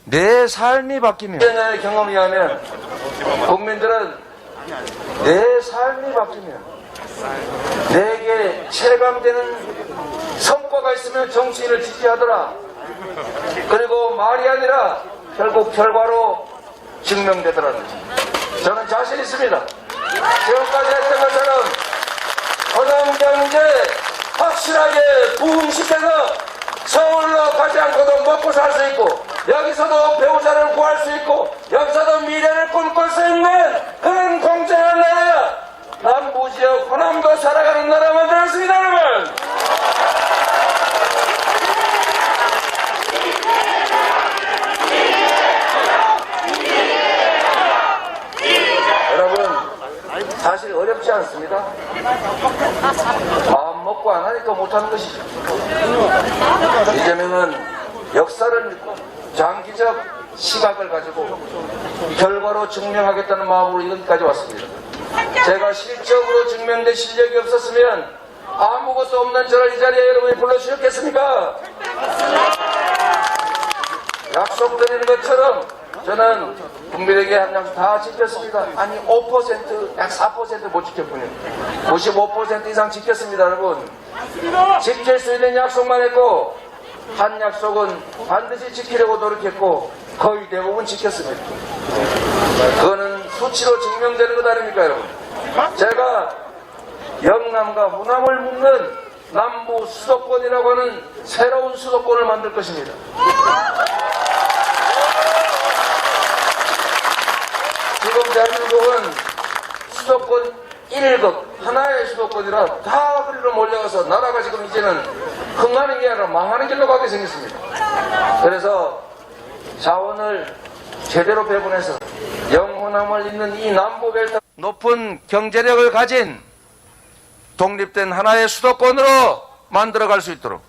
내 삶이 바뀌면, 경험에 의하면 국민들은 내 삶이 바뀌면 내게 체감되는 성과가 있으면 정치인을 지지하더라. 그리고 말이 아니라 결국 결과로 증명되더라는 거죠. 저는 자신 있습니다. 지금까지 했던 것처럼 호남 경제 확실하게 부흥시켜서 서울로 가지 않고도 먹고 살 수 있고, 여기서도 배우자를 구할 수 있고, 여기서도 미래를 꿈꿀 수 있는 그런 공정한 나라, 남부지역 호남도 살아가는 나라 만들었습니다, 여러분. 사실 어렵지 않습니다. 마음 먹고 안 하니까 못하는 것이죠. 이재명은 역사를 믿고 장기적 시각을 가지고 결과로 증명하겠다는 마음으로 여기까지 왔습니다. 제가 실적으로 증명된 실력이 없었으면 아무것도 없는 저를 이 자리에 여러분이 불러주셨겠습니까? 약속드리는 것처럼 저는 국민에게 한 약속 다 지켰습니다. 아니 5%, 약 4% 못 지켰군요. 95% 이상 지켰습니다, 여러분. 지킬 수 있는 약속만 했고, 한 약속은 반드시 지키려고 노력했고 거의 대부분 지켰습니다. 그거는 수치로 증명되는 것 아닙니까, 여러분? 제가 영남과 호남을 묶는 남부 수도권이라고 하는 새로운 수도권을 만들 것입니다. 지금 대한민국은 수도권 1급 하나의 수도권이라 다 그리로 몰려가서 나라가 지금 이제는 흥하는 게 아니라 망하는 길로 가게 생겼습니다. 그래서 자원을 제대로 배분해서 영호남을 잇는 이 남부벨트 높은 경제력을 가진 독립된 하나의 수도권으로 만들어갈 수 있도록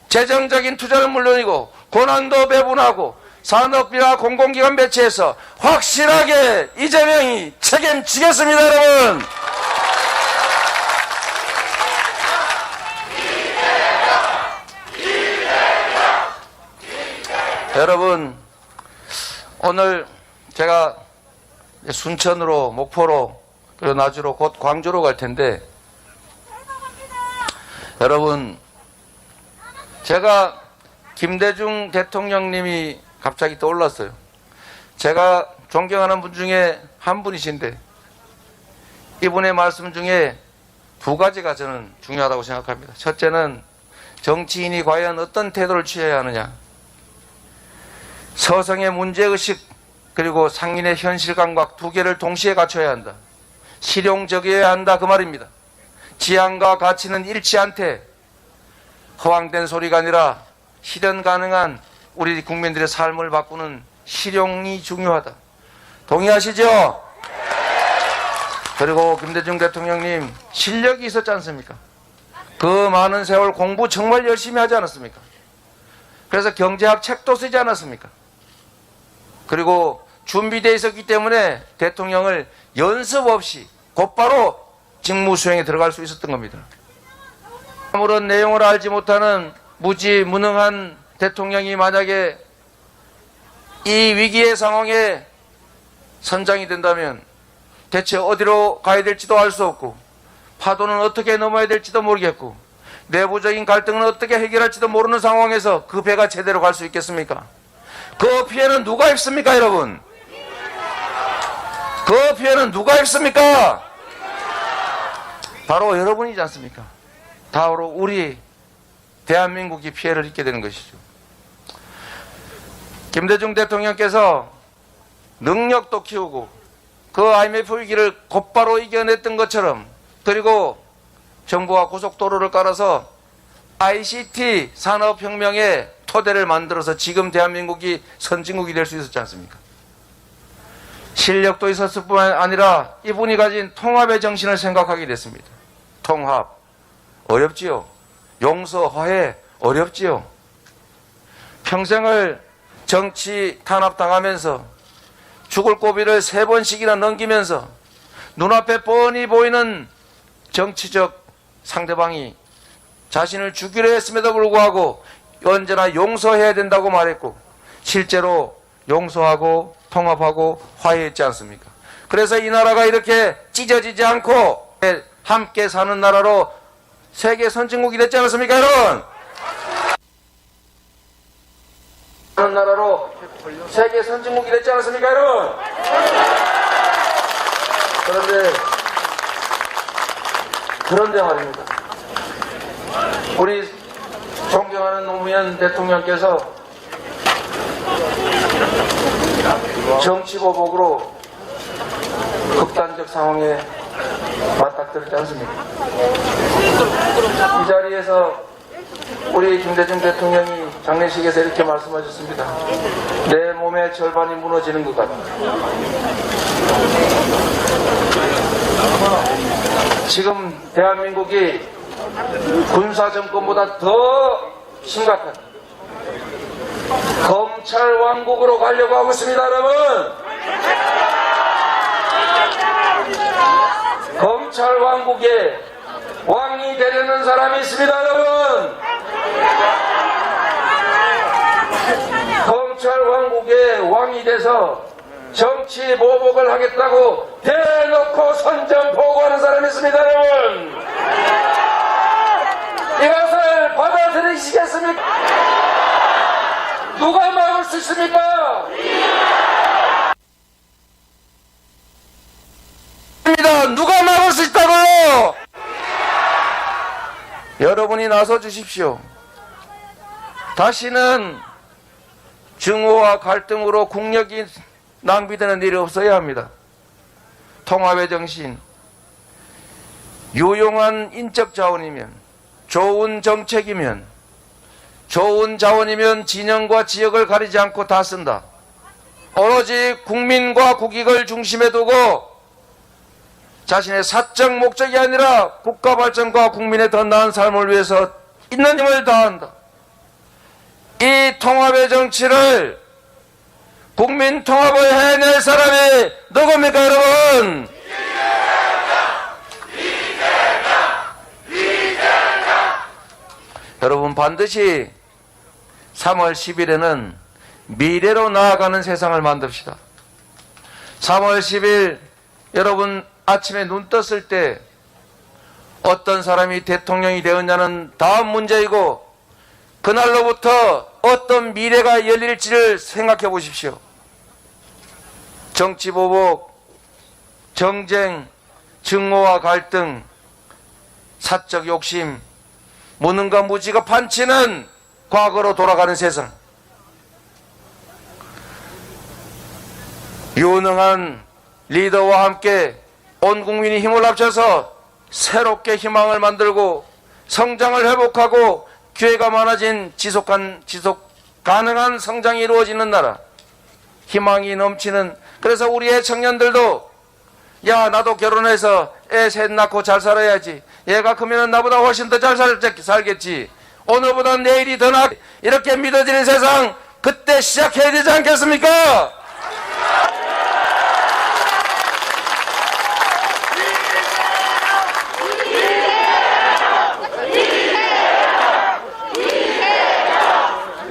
재정적인 투자는 물론이고 권한도 배분하고 산업비와 공공기관 배치해서 확실하게 이재명이 책임지겠습니다, 여러분. 여러분, 오늘 제가 순천으로 목포로 그리고 나주로 곧 광주로 갈 텐데, 여러분, 제가 김대중 대통령님이 갑자기 떠올랐어요. 제가 존경하는 분 중에 한 분이신데, 이분의 말씀 중에 두 가지가 저는 중요하다고 생각합니다. 첫째는 정치인이 과연 어떤 태도를 취해야 하느냐. 서성의 문제의식 그리고 상인의 현실감각 두 개를 동시에 갖춰야 한다. 실용적이어야 한다 그 말입니다. 지향과 가치는 잃지 않되 허황된 소리가 아니라 실현 가능한 우리 국민들의 삶을 바꾸는 실용이 중요하다. 동의하시죠? 그리고 김대중 대통령님 실력이 있었지 않습니까? 그 많은 세월 공부 정말 열심히 하지 않았습니까? 그래서 경제학 책도 쓰지 않았습니까? 그리고 준비되어 있었기 때문에 대통령을 연습 없이 곧바로 직무 수행에 들어갈 수 있었던 겁니다. 아무런 내용을 알지 못하는 무지무능한 대통령이 만약에 이 위기의 상황에 선장이 된다면 대체 어디로 가야 될지도 알 수 없고, 파도는 어떻게 넘어야 될지도 모르겠고, 내부적인 갈등은 어떻게 해결할지도 모르는 상황에서 그 배가 제대로 갈 수 있겠습니까? 그 피해는 누가 입습니까, 여러분? 그 피해는 누가 입습니까? 바로 여러분이지 않습니까? 바로 우리 대한민국이 피해를 입게 되는 것이죠. 김대중 대통령께서 능력도 키우고 그 IMF 위기를 곧바로 이겨냈던 것처럼, 그리고 정부와 고속도로를 깔아서 ICT 산업혁명의 토대를 만들어서 지금 대한민국이 선진국이 될 수 있었지 않습니까? 실력도 있었을 뿐만 아니라 이분이 가진 통합의 정신을 생각하게 됐습니다. 통합 어렵지요. 용서, 화해 어렵지요. 평생을 정치 탄압당하면서 죽을 고비를 3번씩이나 넘기면서 눈앞에 뻔히 보이는 정치적 상대방이 자신을 죽이려 했음에도 불구하고 언제나 용서해야 된다고 말했고, 실제로 용서하고 통합하고 화해했지 않습니까? 그래서 이 나라가 이렇게 찢어지지 않고 함께 사는 나라로 세계 선진국이 됐지 않습니까, 여러분? 사는 나라로 세계 선진국이 됐지 않습니까, 여러분? 그런데 말입니다. 우리 존경하는 노무현 대통령께서 정치보복으로 극단적 상황에 맞닥뜨렸지 않습니까? 이 자리에서 우리 김대중 대통령이 장례식에서 이렇게 말씀하셨습니다. 내 몸의 절반이 무너지는 것 같다. 지금 대한민국이 군사정권보다 더 심각한 검찰 왕국으로 가려고 하고 있습니다, 여러분. 검찰 왕국에 왕이 되려는 사람이 있습니다, 여러분. 검찰 왕국의 왕이 돼서 정치 보복을 하겠다고 대놓고 선전포고하는 사람이 있습니다, 여러분. 이것을 받아들이시겠습니까? 누가 막을 수 있습니까? 누가 막을 수 있다고요? 여러분이 나서 주십시오. 다시는 증오와 갈등으로 국력이 낭비되는 일이 없어야 합니다. 통합의 정신, 유용한 인적 자원이면, 좋은 정책이면, 좋은 자원이면 진영과 지역을 가리지 않고 다 쓴다. 오로지 국민과 국익을 중심에 두고 자신의 사적 목적이 아니라 국가 발전과 국민의 더 나은 삶을 위해서 있는 힘을 다한다. 이 통합의 정치를, 국민 통합을 해낼 사람이 누굽니까, 여러분? 여러분, 반드시 3월 10일에는 미래로 나아가는 세상을 만듭시다. 3월 10일 여러분 아침에 눈 떴을 때 어떤 사람이 대통령이 되었냐는 다음 문제이고, 그날로부터 어떤 미래가 열릴지를 생각해 보십시오. 정치 보복, 정쟁, 증오와 갈등, 사적 욕심, 무능과 무지가 판치는 과거로 돌아가는 세상. 유능한 리더와 함께 온 국민이 힘을 합쳐서 새롭게 희망을 만들고 성장을 회복하고 기회가 많아진 지속 가능한 성장이 이루어지는 나라, 희망이 넘치는, 그래서 우리의 청년들도 야, 나도 결혼해서 애 셋 낳고 잘 살아야지, 얘가 크면 나보다 훨씬 더 잘 살겠지, 오늘보다 내일이 더 낫, 이렇게 믿어지는 세상, 그때 시작해야 되지 않겠습니까?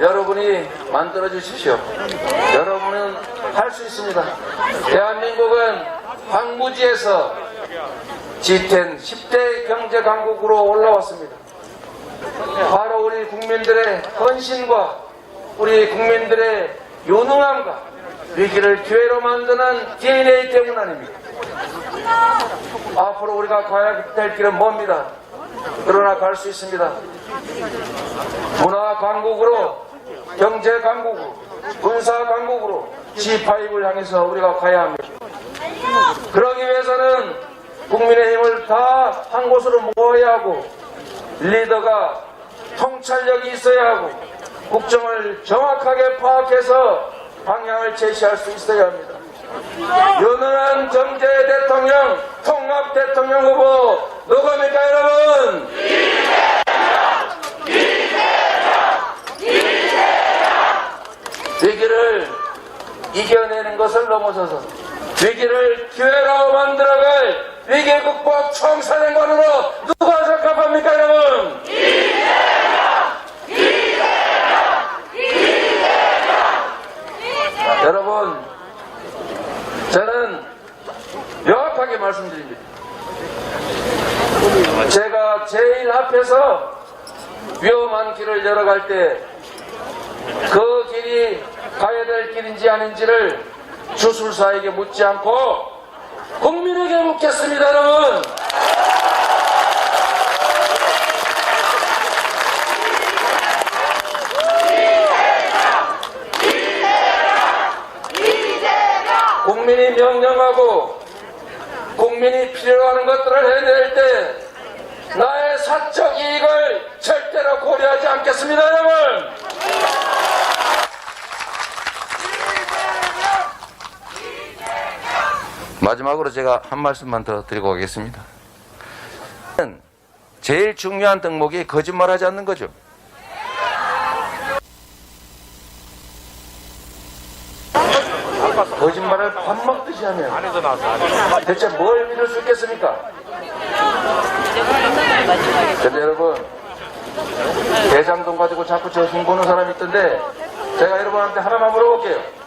여러분이 만들어 주십시오. 여러분은 할 수 있습니다. 대한민국은 황무지에서 G10 10대 경제 강국으로 올라왔습니다. 바로 우리 국민들의 헌신과 우리 국민들의 유능함과 위기를 기회로 만드는 DNA 때문 아닙니까? 앞으로 우리가 가야 될 길은 멉니다. 그러나 갈 수 있습니다. 문화 강국으로, 경제 강국으로, 군사 강국으로 G5를 향해서 우리가 가야 합니다. 그러기 위해서는 국민의 힘을 다 한 곳으로 모아야 하고, 리더가 통찰력이 있어야 하고, 국정을 정확하게 파악해서 방향을 제시할 수 있어야 합니다. 유능한 경제 대통령, 통합 대통령 후보 누굽니까 여러분? 위기를 이겨내는 것을 넘어서서 위기를 기회로 만들어갈 위기 극복 총사령관으로 누가 적합합니까 여러분? 여러분, 저는 명확하게 말씀드립니다. 제가 제일 앞에서 위험한 길을 열어갈 때 그 길이 가야 될 길인지 아닌지를 주술사에게 묻지 않고 국민에게 묻겠습니다, 여러분. 국민이 명령하고 국민이 필요로 하는 것들을 해낼 때 나의 사적 이익을 절대로 고려하지 않겠습니다, 여러분. 마지막으로 제가 한 말씀만 더 드리고 가겠습니다. 제일 중요한 덕목이 거짓말하지 않는 거죠. 거짓말을 밥 먹듯이 하면 대체 뭘 믿을 수 있겠습니까? 근데 여러분, 대장동 가지고 자꾸 저 흉보는 사람이 있던데 제가 여러분한테 하나만 물어볼게요.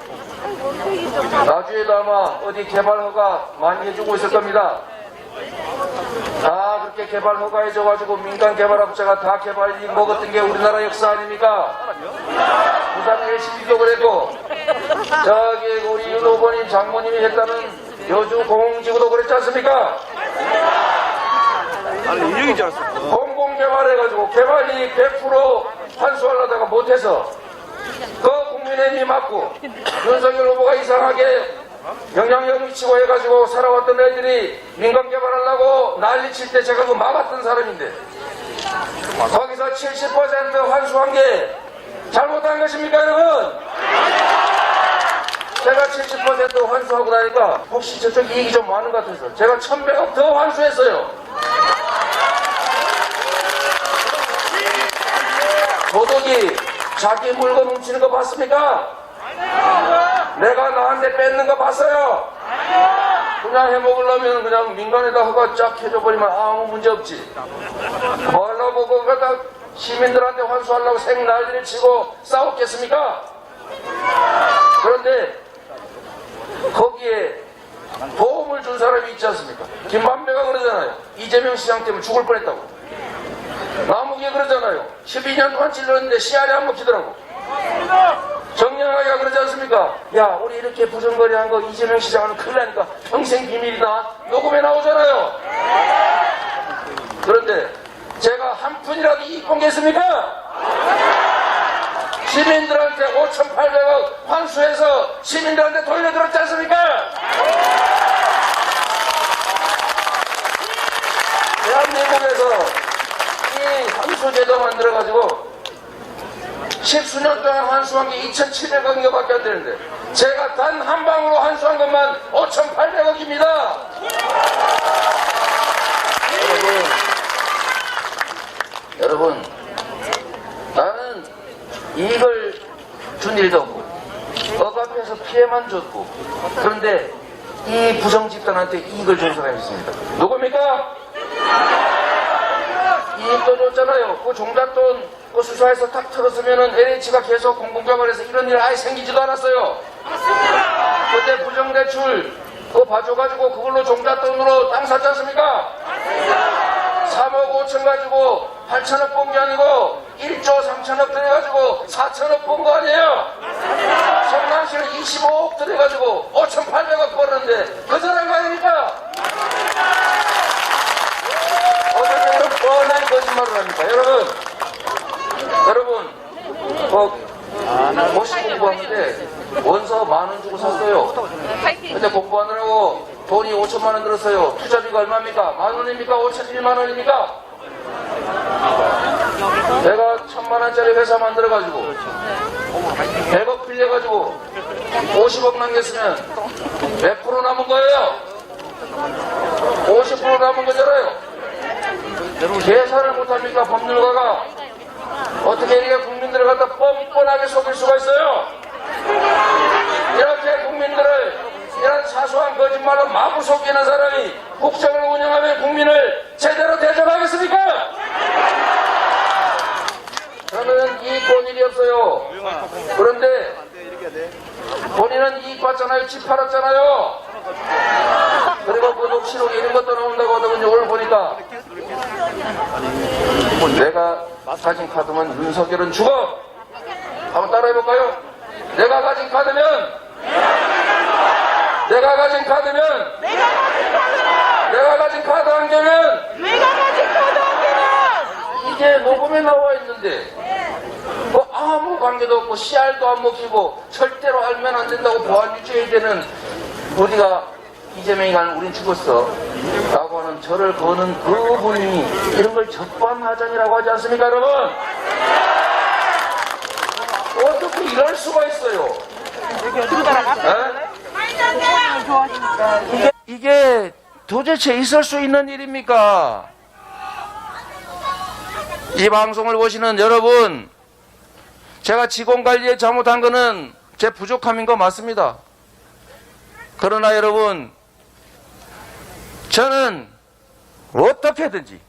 나중에도 아마 어디 개발 허가 많이 해주고 있을 겁니다. 다 그렇게 개발 허가해줘가지고 민간 개발업자가 다 개발 이익 먹었던 게 우리나라 역사 아닙니까? 부산 LCD도 그랬고, 저기 우리 윤 후보님 장모님이 했다는 여주 공공지구도 그랬지 않습니까? 공공개발해가지고 개발 이익 100% 환수하려다가 못해서 그 국민의힘이 맞고 윤석열 후보가 이상하게 영향력 미치고 해가지고 살아왔던 애들이 민간 개발하려고 난리칠 때 제가 그 막았던 사람인데 거기서 70% 환수한 게 잘못한 것입니까 여러분? 제가 70% 환수하고 나니까 혹시 저쪽 이익이 좀 많은 것 같아서 제가 1100억 더 환수했어요. 도둑이 자기 물건 훔치는 거 봤습니까? 내가 나한테 뺏는 거 봤어요? 그냥 해먹으려면 그냥 민간에다 허가 쫙 해줘버리면 아무 문제 없지. 뭐하려고 그거 다 시민들한테 환수하려고 생난리를 치고 싸웠겠습니까? 그런데 거기에 도움을 준 사람이 있지 않습니까? 김만배가 그러잖아요. 이재명 시장 때문에 죽을 뻔했다고. 남욱이 그러잖아요. 12년 동안 찔렀는데 씨알이 안 먹히더라고. 정영아가 그러지 않습니까? 야, 우리 이렇게 부정거리한 거 이재명 시장은 큰일 나니까 평생 비밀이다. 녹음에 나오잖아요. 그런데 제가 한 푼이라도 이익 본 게 있습니까? 시민들한테 5,800억 환수해서 시민들한테 돌려드렸지 않습니까? 대한민국에서 이 환수제도 만들어가지고 십수년 동안 환수한 게 2,700억인 밖에 안 되는데 제가 단 한 방으로 환수한 것만 5,800억입니다. 여러분, 나는 이익을 준 일도 없고 억압해서 피해만 줬고, 그런데 이 부정집단한테 이익을 준 사람이 있습니다. 누굽니까? 이익도 줬잖아요. 그 종잣돈 그 수사에서 탁 털었으면은 LH가 계속 공공개발해서 이런 일 아예 생기지도 않았어요. 그때 부정대출 그거 봐줘가지고 그걸로 종잣돈으로 땅 샀지 않습니까? 3억 5천 가지고 8천억 본 게 아니고 1조 3천억 들여가지고 4천억 본 거 아니에요? 성남시는 25억 들여가지고 5,800억 벌었는데 그 사람 아닙니까? 어떻게 이런 뻔한 거짓말을 합니까? 여러분, 고시 공부하는데 원서 10,000원 주고 샀어요. 근데 공부하느라고 돈이 5천만 원 들었어요. 투자비가 얼마입니까? 10,000원입니까? 1,000만 원입니까? 내가 1,000만 원짜리 회사 만들어가지고 100억 빌려가지고 50억 남겼으면 몇 프로 남은 거예요? 50% 남은 거잖아요. 계산을 못합니까? 법률가가 어떻게 이렇게 국민들을 갖다 뻔뻔하게 속일 수가 있어요? 이렇게 국민들을 이런 사소한 거짓말로 마구 속이는 사람이 국정을 운영하면 국민을 제대로 대접하겠습니까? 저는 이익 본 일이 없어요. 그런데 본인은 이익 봤잖아요. 집 팔았잖아요. 그리고 그 녹취록에 이런 것도 나온다고 하더군요. 오늘 보니까 내가 가진 카드면 윤석열은 죽어. 한번 따라해볼까요? 내가 가진 카드면 내가 가진 카드면 내가 가진 카드 한 개면 이게 녹음에 나와 있는데 뭐 아무 관계도 없고 씨알도 안 먹히고 절대로 알면 안 된다고 보안 유지해야 되는 우리가 이재명이 가는 우린 죽었어 라고 하는 저를 거는 그분이 이런 걸 적반하장이라고 하지 않습니까, 여러분? 어떻게 이럴 수가 있어요? 이게 도대체 있을 수 있는 일입니까? 이 방송을 보시는 여러분, 제가 직원관리에 잘못한 거는 제 부족함인 거 맞습니다. 그러나 여러분, 저는 어떻게든지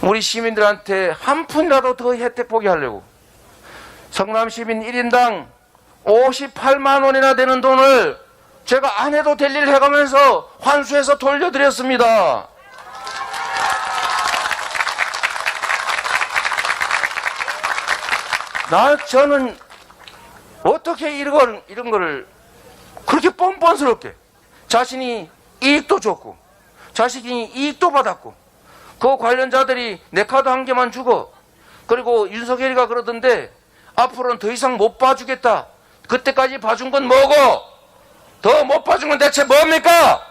우리 시민들한테 한 푼이라도 더 혜택 보게 하려고 성남시민 1인당 58만 원이나 되는 돈을 제가 안 해도 될 일 해가면서 환수해서 돌려드렸습니다. 저는 어떻게 이런 거를 그렇게 뻔뻔스럽게 자신이 이익도 줬고 자신이 이익도 받았고 그 관련자들이 내 카드 한 개만 주고 그리고 윤석열이가 그러던데 앞으로는 더 이상 못 봐주겠다. 그때까지 봐준 건 뭐고 더 못 봐준 건 대체 뭡니까?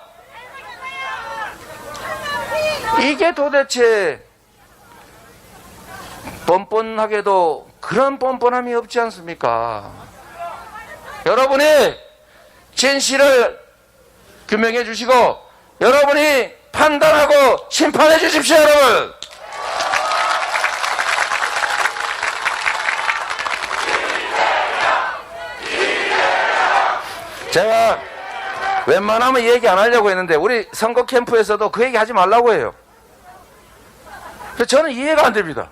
이게 도대체 뻔뻔하게도 그런 뻔뻔함이 없지 않습니까? 여러분이 진실을 규명해 주시고 여러분이 판단하고 심판해 주십시오, 여러분. 제가 웬만하면 얘기 안 하려고 했는데 우리 선거 캠프에서도 그 얘기 하지 말라고 해요. 그래서 저는 이해가 안 됩니다.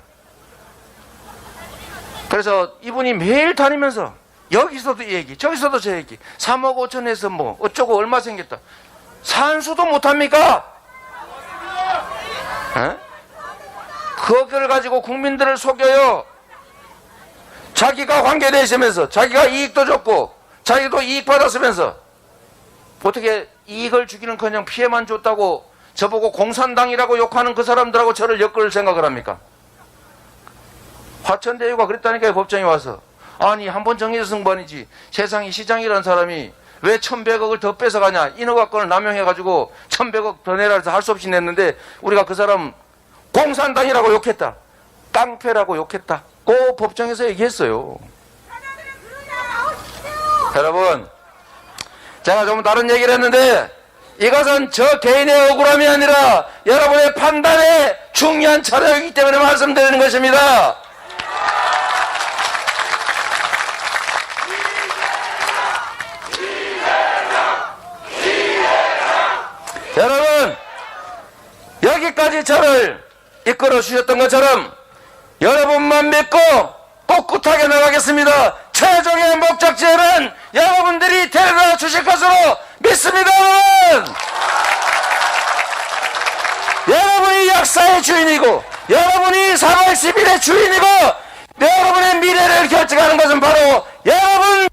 그래서 이분이 매일 다니면서 여기서도 이 얘기, 저기서도 저 얘기. 3억 5천에서 뭐 어쩌고 얼마 생겼다. 산수도 못합니까? 그걸 가지고 국민들을 속여요. 자기가 관계되시면서 자기가 이익도 줬고 자기도 이익 받았으면서 어떻게 이익을 주기는커녕 피해만 줬다고 저보고 공산당이라고 욕하는 그 사람들하고 저를 엮을 생각을 합니까? 화천대유가 그랬다니까요. 법정에 와서. 아니 한 번 정해서 승부하니지 세상이 시장이라는 사람이 왜 1,100억을 더 뺏어가냐. 인허가권을 남용해가지고 1,100억 더 내라 해서 할 수 없이 냈는데 우리가 그 사람 공산당이라고 욕했다. 깡패라고 욕했다. 그 법정에서 얘기했어요. 여러분, 제가 좀 다른 얘기를 했는데 이것은 저 개인의 억울함이 아니라 여러분의 판단에 중요한 차량이기 때문에 말씀드리는 것입니다. 여러분, 여기까지 저를 이끌어 주셨던 것처럼 여러분만 믿고 꿋꿋하게 나가겠습니다. 최종의 목적지에는 여러분들이 데려다 주실 것으로 믿습니다. 여러분이 역사의 주인이고 여러분이 3월 10일의 주인이고 여러분의 미래를 결정하는 것은 바로 여러분.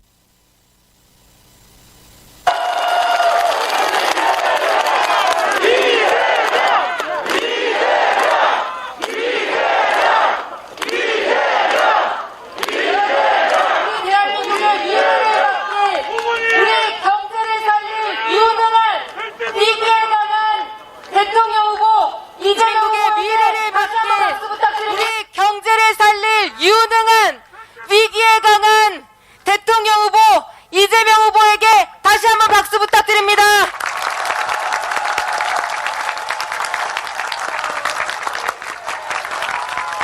유능한 위기에 강한 대통령 후보 이재명 후보에게 다시 한번 박수 부탁드립니다.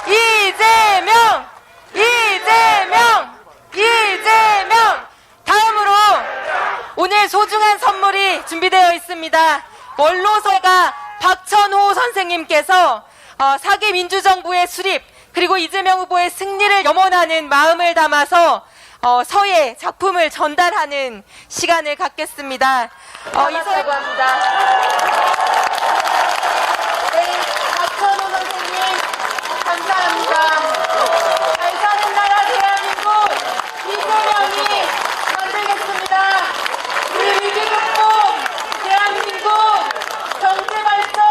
이재명, 이재명, 이재명. 다음으로 오늘 소중한 선물이 준비되어 있습니다. 원로서가 박천호 선생님께서 4기 민주정부의 수립 그리고 이재명 후보의 승리를 염원하는 마음을 담아서 서예 작품을 전달하는 시간을 갖겠습니다. 이사라고 합니다. 네, 박천호 선생님 감사합니다. 잘 사는 나라 대한민국 이재명이 만들겠습니다. 우리 위기 극복 대한민국 경제 발전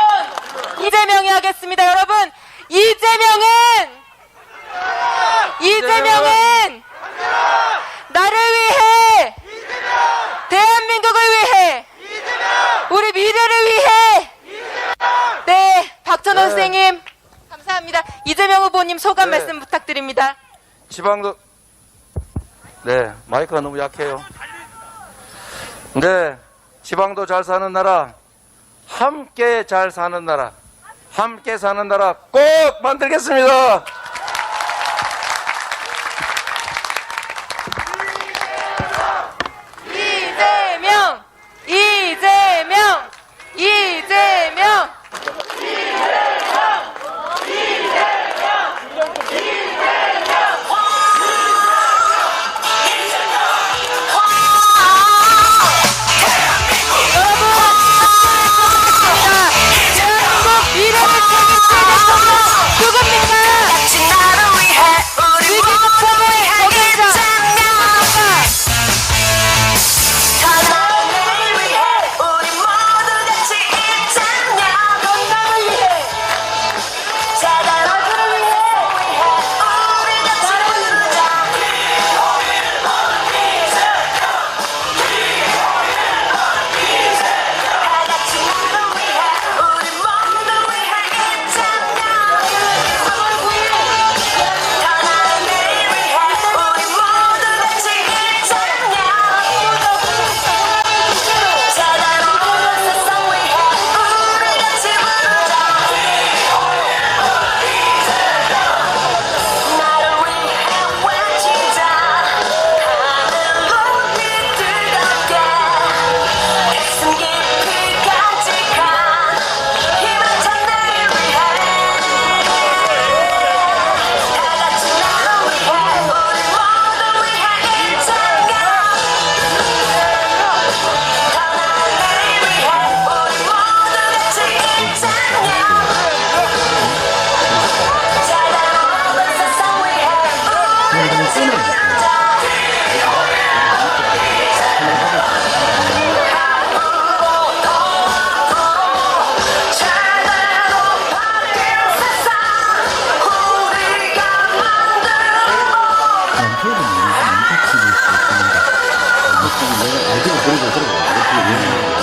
이재명이 하겠습니다. 여러분, 이재명은 나를 위해 대한민국을 위해 우리 미래를 위해 네, 박천호 선생님 감사합니다. 이재명 후보님 소감 말씀 부탁드립니다. 지방도 네, 마이크가 너무 약해요. 네, 지방도 잘 사는 나라, 함께 잘 사는 나라, 함께 사는 나라 꼭 만들겠습니다. 이재명, 이재명, 이재명. 누굽니까? 어디로 들어가.